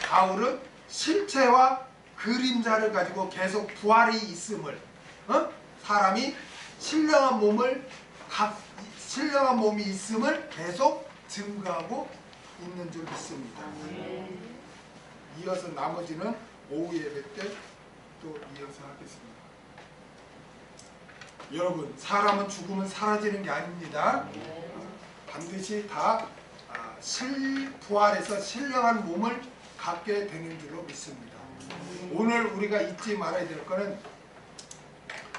바울은 실체와 그림자를 가지고 계속 부활이 있음을 사람이 신령한 몸이 있음을 계속 증거하고 있는 줄 믿습니다. 이어서 나머지는 오후 예배 때 또 이어서 하겠습니다. 여러분, 사람은 죽으면 사라지는 게 아닙니다. 반드시 다 부활해서 신령한 몸을 갖게 되는 줄로 믿습니다. 오늘 우리가 잊지 말아야 될 것은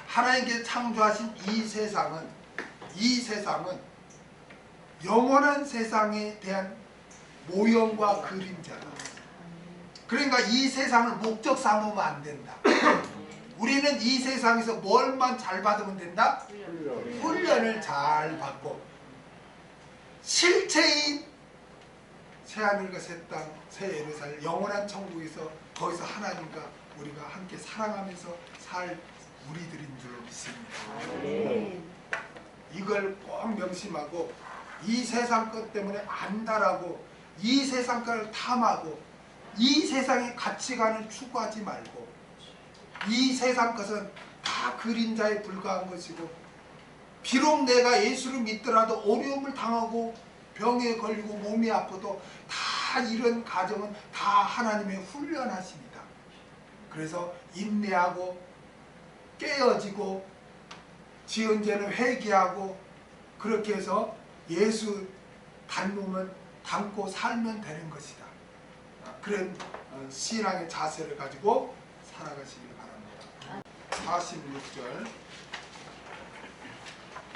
하나님께 창조하신 이 세상은 영원한 세상에 대한 모형과 그림자다. 그러니까 이 세상을 목적 삼으면 안 된다. 우리는 이 세상에서 뭘만 잘 받으면 된다? 훈련을 잘 받고 실체인 새하늘과 새 땅, 새 예루살렘, 영원한 천국에서 거기서 하나님과 우리가 함께 사랑하면서 살 우리들인 줄로 믿습니다. 이걸 꼭 명심하고 이 세상 것 때문에 안달하고 이 세상 것을 탐하고 이 세상의 가치관을 추구하지 말고 이 세상 것은 다 그림자에 불과한 것이고 비록 내가 예수를 믿더라도 어려움을 당하고 병에 걸리고 몸이 아파도 다 이런 가정은 다 하나님의 훈련하십니다. 그래서 인내하고 깨어지고 지은 죄는 회개하고 그렇게 해서 예수 닮고 살면 되는 것이다. 그런 신앙의 자세를 가지고 살아가시길 바랍니다. 46절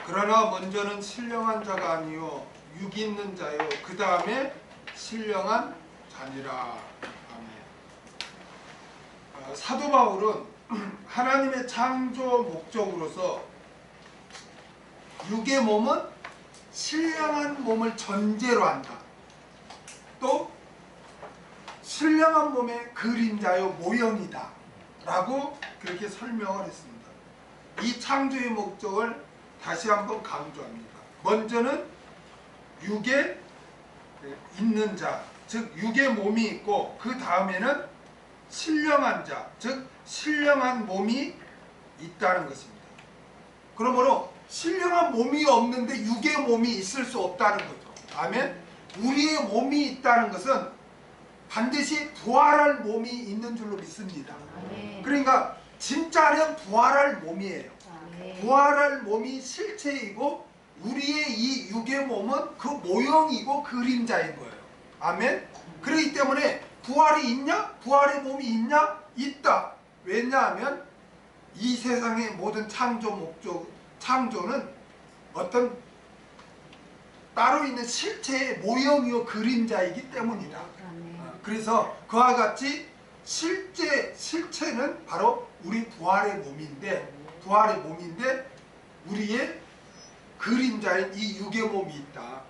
그러나 먼저는 신령한 자가 아니요 육 있는 자요 그 다음에 신령한 자니라. 아멘. 사도 바울은 하나님의 창조 목적으로서 육의 몸은 신령한 몸을 전제로 한다. 또 신령한 몸의 그림자요 모형이다 라고 그렇게 설명을 했습니다. 이 창조의 목적을 다시 한번 강조합니다. 먼저는 육에 있는 자, 즉 육의 몸이 있고 그 다음에는 신령한 자, 즉 신령한 몸이 있다는 것입니다. 그러므로 신령한 몸이 없는데 육의 몸이 있을 수 없다는 거죠. 아멘. 우리의 몸이 있다는 것은 반드시 부활할 몸이 있는 줄로 믿습니다. 그러니까 진짜는 부활할 몸이에요. 부활할 몸이 실체이고 우리의 이 육의 몸은 그 모형이고 그림자인 거예요. 아멘. 그렇기 때문에 부활이 있냐? 부활의 몸이 있냐? 있다. 왜냐하면 이 세상의 모든 창조는 어떤 따로 있는 실체의 모형이요 그림자이기 때문이다. 그래서 그와 같이 실체는 바로 우리 부활의 몸인데 우리의 그림자인 이 육의 몸이 있다.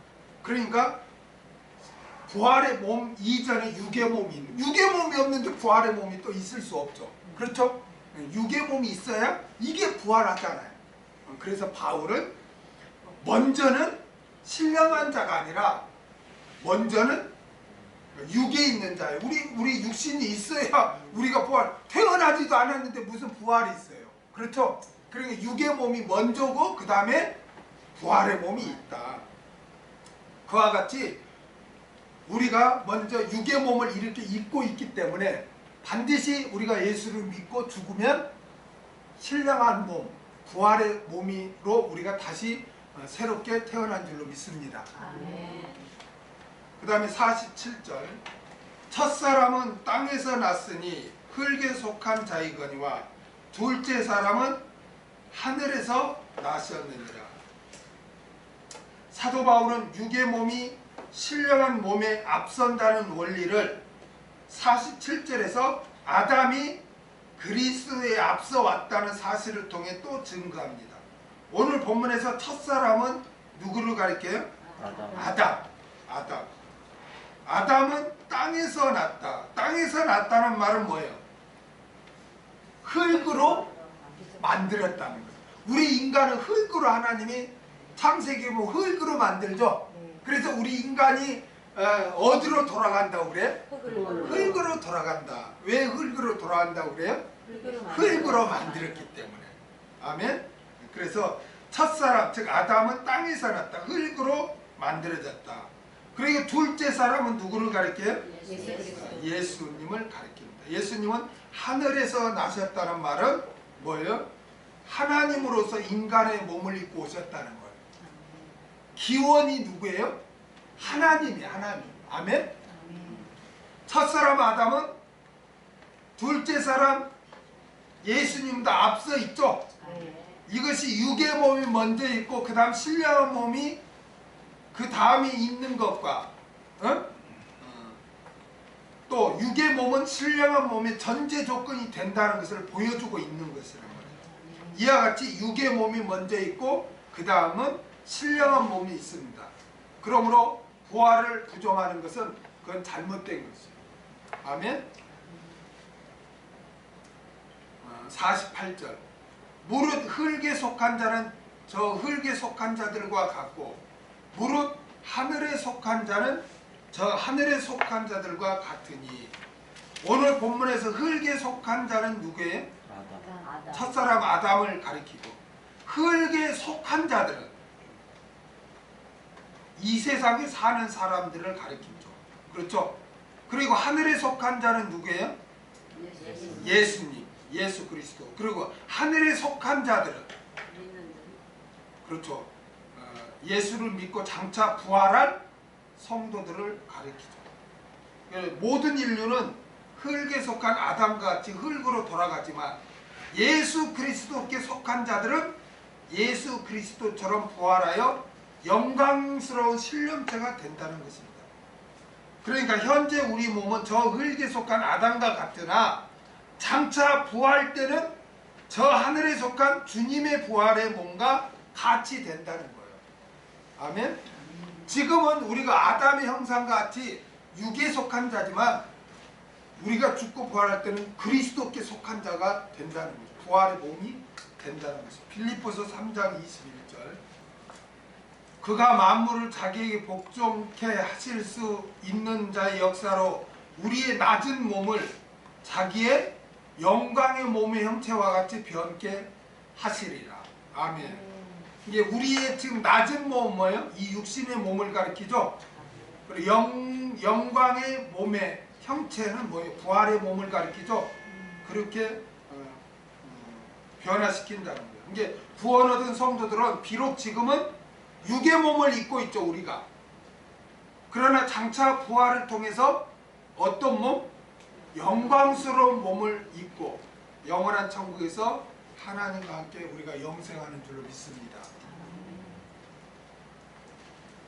그러니까 부활의 몸 이전에 육의 몸이 있는, 육의 몸이 없는데 부활의 몸이 또 있을 수 없죠. 그렇죠? 육의 몸이 있어야 이게 부활하잖아요. 그래서 바울은 먼저는 신령한 자가 아니라 먼저는 육에 있는 자예요. 우리 육신이 있어야 우리가 부활, 태어나지도 않았는데 무슨 부활이 있어요. 그렇죠? 그러니까 육의 몸이 먼저고 그 다음에 부활의 몸이 있다. 그와 같이 우리가 먼저 육의 몸을 이렇게 입고 있기 때문에 반드시 우리가 예수를 믿고 죽으면 신령한 몸, 부활의 몸으로 우리가 다시 새롭게 태어난 줄로 믿습니다. 그 다음에 47절 첫사람은 땅에서 났으니 흙에 속한 자이거니와 둘째 사람은 하늘에서 나셨느니라. 사도 바울은 육의 몸이 신령한 몸에 앞선다는 원리를 47절에서 아담이 그리스도에 앞서 왔다는 사실을 통해 또 증거합니다. 오늘 본문에서 첫사람은 누구를 가리켜요? 아담은 땅에서 났다. 땅에서 났다는 말은 뭐예요? 흙으로 만들었다는 거예요. 우리 인간은 흙으로 하나님이 창세기 보면 흙으로 만들죠. 그래서 우리 인간이 어디로 돌아간다고 그래? 흙으로 돌아간다. 왜 흙으로 돌아간다고 그래요? 흙으로 만들었기 때문에. 아멘. 그래서 첫사람 즉 아담은 땅에서 났다. 흙으로 만들어졌다. 그리고 둘째 사람은 누구를 가리켜요? 예수님을 가리킵니다. 예수님은 하늘에서 나셨다는 말은 뭐예요? 하나님으로서 인간의 몸을 입고 오셨다는 거예요. 기원이 누구예요? 하나님이 하나님. 아멘? 첫사람 아담은 둘째 사람 예수님도 앞서 있죠. 이것이 육의 몸이 먼저 있고 그 다음 신령한 몸이 그 다음에 있는 것과 또 육의 몸은 신령한 몸의 전제 조건이 된다는 것을 보여주고 있는 것이란 말이에요. 이와 같이 육의 몸이 먼저 있고 그 다음은 신령한 몸이 있습니다. 그러므로 부활을 부정하는 것은 그건 잘못된 것이에요. 아멘. 48절 무릇 흙에 속한 자는 저 흙에 속한 자들과 같고 무릇 하늘에 속한 자는 저 하늘에 속한 자들과 같으니. 오늘 본문에서 흙에 속한 자는 누구예요? 아담. 첫사람 아담을 가리키고 흙에 속한 자들은 이 세상에 사는 사람들을 가리키죠. 그렇죠? 그리고 하늘에 속한 자는 누구예요? 예수님, 예수 그리스도. 그리고 하늘에 속한 자들은 그렇죠. 예수를 믿고 장차 부활할 성도들을 가리키죠. 모든 인류는 흙에 속한 아담과 같이 흙으로 돌아가지만 예수 그리스도께 속한 자들은 예수 그리스도처럼 부활하여 영광스러운 신령체가 된다는 것입니다. 그러니까 현재 우리 몸은 저 흙에 속한 아담과 같으나 장차 부활 때는 저 하늘에 속한 주님의 부활의 몸과 같이 된다는 거예요. 아멘. 지금은 우리가 아담의 형상과 같이 육에 속한 자지만 우리가 죽고 부활할 때는 그리스도께 속한 자가 된다는 거죠. 부활의 몸이 된다는 것이죠. 빌립보서 3장 21절 그가 만물을 자기에게 복종케 하실 수 있는 자의 역사로 우리의 낮은 몸을 자기의 영광의 몸의 형체와 같이 변케 하시리라. 아멘. 이게 우리의 지금 낮은 몸 뭐예요? 이 육신의 몸을 가리키죠. 그리고 영광의 몸의 형체는 뭐예요? 부활의 몸을 가리키죠. 그렇게 변화시킨다는 거예요. 이게 구원 얻은 성도들은 비록 지금은 육의 몸을 입고 있죠, 우리가. 그러나 장차 부활을 통해서 어떤 몸? 영광스러운 몸을 입고 영원한 천국에서 하나님과 함께 우리가 영생하는 줄로 믿습니다.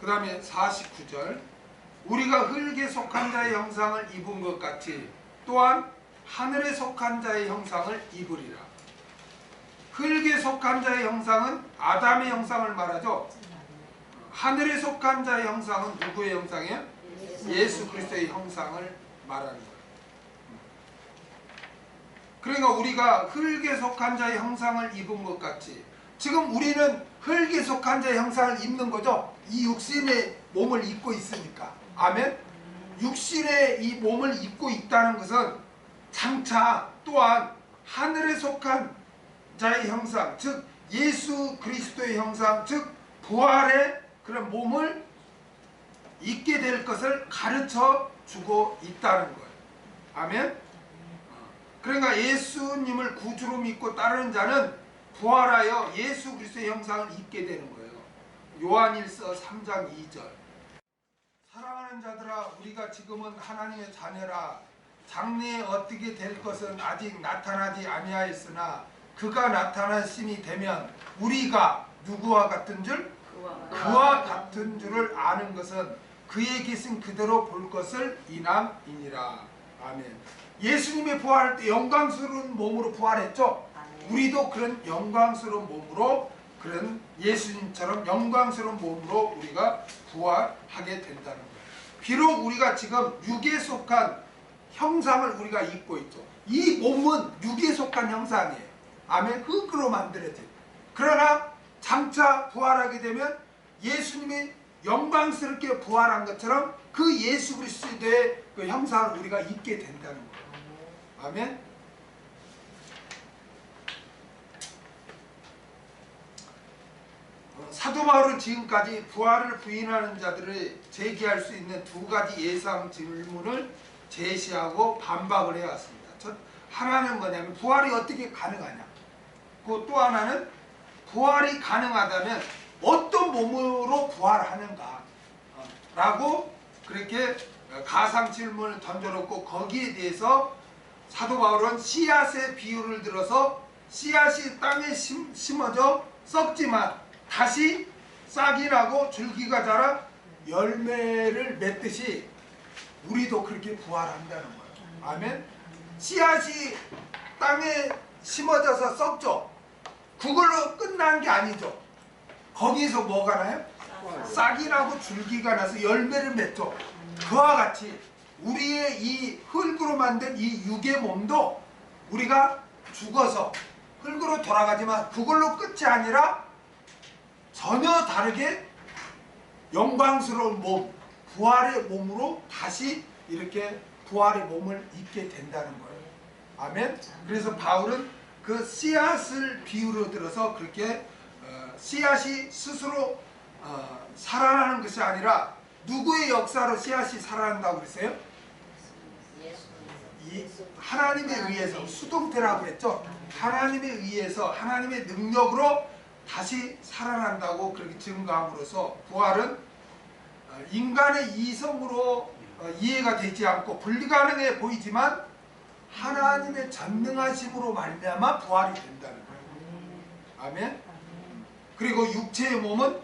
그 다음에 49절, 우리가 흙에 속한 자의 형상을 입은 것 같이 또한 하늘에 속한 자의 형상을 입으리라. 흙에 속한 자의 형상은 아담의 형상을 말하죠. 하늘에 속한 자의 형상은 누구의 형상이에요? 예수 그리스도의 형상을 말하는 거예요. 그러니까 우리가 흙에 속한 자의 형상을 입은 것 같이 지금 우리는 흙에 속한 자의 형상을 입는 거죠. 이 육신의 몸을 입고 있으니까. 아멘. 육신의 이 몸을 입고 있다는 것은 장차 또한 하늘에 속한 자의 형상, 즉 예수 그리스도의 형상, 즉 부활의 그런 몸을 입게 될 것을 가르쳐 주고 있다는 거예요. 아멘. 그러니까 예수님을 구주로 믿고 따르는 자는 부활하여 예수 그리스도의 형상을 입게 되는 거예요. 요한일서 3장 2절. 사랑하는 자들아, 우리가 지금은 하나님의 자녀라. 장래에 어떻게 될 것은 아직 나타나지 아니하였으나 그가 나타나심이 되면 우리가 누구와 같은 줄? 그와 같은 줄을 아는 것은 그의 계신 그대로 볼 것을 인함이니라. 아멘. 예수님의 부활할 때 영광스러운 몸으로 부활했죠. 우리도 그런 영광스러운 몸으로, 그런 예수님처럼 영광스러운 몸으로 우리가 부활하게 된다는 거예요. 비록 우리가 지금 육에 속한 형상을 우리가 입고 있죠. 이 몸은 육에 속한 형상이에요. 아멘. 흙으로 만들어진. 그러나 장차 부활하게 되면 예수님이 영광스럽게 부활한 것처럼 그 예수 그리스도의 그 형상을 우리가 입게 된다는 거예요. 아멘. 사도 바울은 지금까지 부활을 부인하는 자들을 제기할 수 있는 두 가지 예상 질문을 제시하고 반박을 해왔습니다. 첫 하나는 뭐냐면 부활이 어떻게 가능하냐. 그 또 하나는 부활이 가능하다면 어떤 몸으로 부활하는가 라고 그렇게 가상 질문을 던져놓고 거기에 대해서 사도 바울은 씨앗의 비유를 들어서 씨앗이 땅에 심어져 썩지만 다시 싹이 나고 줄기가 자라 열매를 맺듯이 우리도 그렇게 부활한다는 거예요. 아멘. 씨앗이 땅에 심어져서 썩죠. 그걸로 끝난 게 아니죠. 거기서 뭐가 나요? 싹이 나고 줄기가 나서 열매를 맺죠. 그와 같이 우리의 이 흙으로 만든 이 육의 몸도 우리가 죽어서 흙으로 돌아가지만 그걸로 끝이 아니라 전혀 다르게 영광스러운 몸, 부활의 몸으로 다시 이렇게 부활의 몸을 입게 된다는 거예요. 아멘. 그래서 바울은 그 씨앗을 비유로 들어서 그렇게 씨앗이 스스로 살아나는 것이 아니라 누구의 역사로 씨앗이 살아난다고 그랬어요? 하나님에 의해서, 수동태라고 했죠. 하나님에 의해서 하나님의 능력으로 다시 살아난다고 그렇게 증거함으로써 부활은 인간의 이성으로 이해가 되지 않고 불가능해 보이지만 하나님의 전능하심으로 말미암아 부활이 된다는 거예요. 아멘. 그리고 육체의 몸은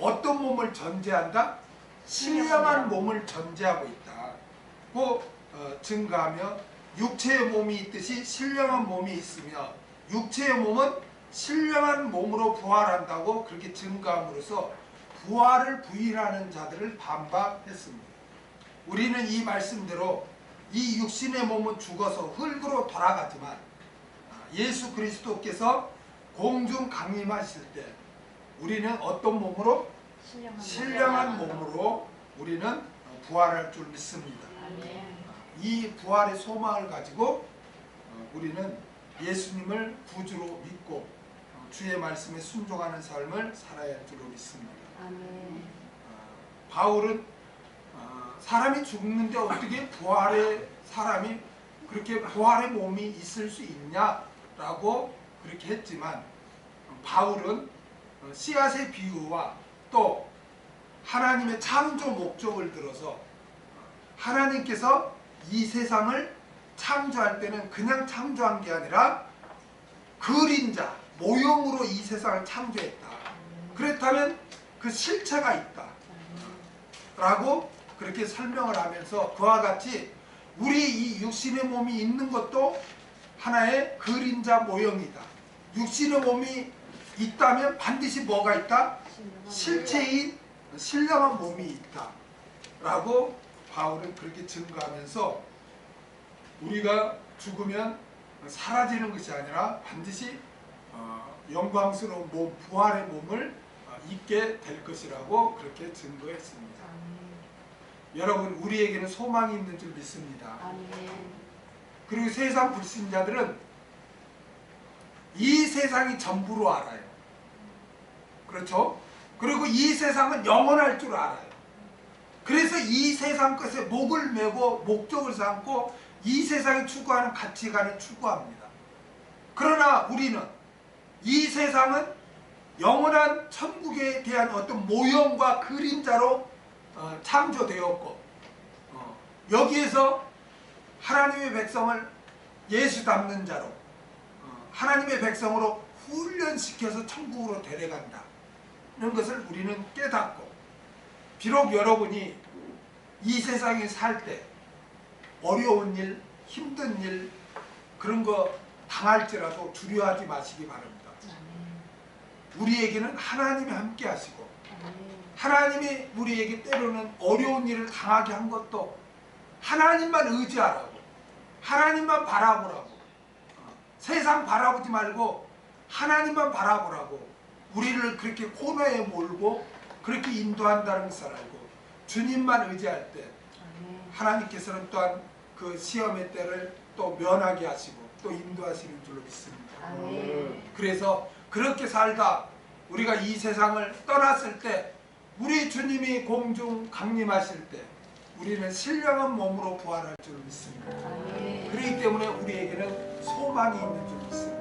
어떤 몸을 전제한다? 신령한 몸을 전제하고 있다고 증거하며 육체의 몸이 있듯이 신령한 몸이 있으며 육체의 몸은 신령한 몸으로 부활한다고 그렇게 증거함으로써 부활을 부인하는 자들을 반박했습니다. 우리는 이 말씀대로 이 육신의 몸은 죽어서 흙으로 돌아가지만 예수 그리스도께서 공중 강림하실 때 우리는 어떤 몸으로? 신령한 몸으로 우리는 부활할 줄 믿습니다. 이 부활의 소망을 가지고 우리는 예수님을 구주로 믿고 주의 말씀에 순종하는 삶을 살아야 할 줄로 믿습니다. 아멘. 바울은 사람이 죽는데 어떻게 부활의 사람이 그렇게 부활의 몸이 있을 수 있냐라고 그렇게 했지만, 바울은 씨앗의 비유와 또 하나님의 창조 목적을 들어서 하나님께서 이 세상을 창조할 때는 그냥 창조한 게 아니라 그림자, 모형으로 이 세상을 창조했다. 그렇다면 그 실체가 있다 라고 그렇게 설명을 하면서 그와 같이 우리 이 육신의 몸이 있는 것도 하나의 그림자 모형이다. 육신의 몸이 있다면 반드시 뭐가 있다? 실체인 신령한 몸이 있다 라고 바울은 그렇게 증거하면서 우리가 죽으면 사라지는 것이 아니라 반드시 영광스러운 몸, 부활의 몸을 입게 될 것이라고 그렇게 증거했습니다. 여러분, 우리에게는 소망이 있는 줄 믿습니다. 그리고 세상 불신자들은 이 세상이 전부로 알아요. 그렇죠? 그리고 이 세상은 영원할 줄 알아요. 그래서 이 세상 것에 목을 메고 목적을 삼고 이 세상이 추구하는 가치관을 추구합니다. 그러나 우리는 이 세상은 영원한 천국에 대한 어떤 모형과 그림자로 창조되었고, 여기에서 하나님의 백성을 예수 닮는 자로 하나님의 백성으로 훈련시켜서 천국으로 데려간다 는 것을 우리는 깨닫고, 비록 여러분이 이 세상에 살 때 어려운 일, 힘든 일 그런 거 당할지라도 두려워하지 마시기 바랍니다. 우리에게는 하나님이 함께 하시고, 하나님이 우리에게 때로는 어려운 일을 당하게 한 것도 하나님만 의지하라고, 하나님만 바라보라고, 세상 바라보지 말고 하나님만 바라보라고 우리를 그렇게 코너에 몰고 그렇게 인도한다는 것을 알고, 주님만 의지할 때 하나님께서는 또한 그 시험의 때를 또 면하게 하시고 또 인도하시는 줄로 믿습니다. 그래서 그렇게 살다 우리가 이 세상을 떠났을 때, 우리 주님이 공중 강림하실 때 우리는 신령한 몸으로 부활할 줄 믿습니다. 그렇기 때문에 우리에게는 소망이 있는 줄 믿습니다.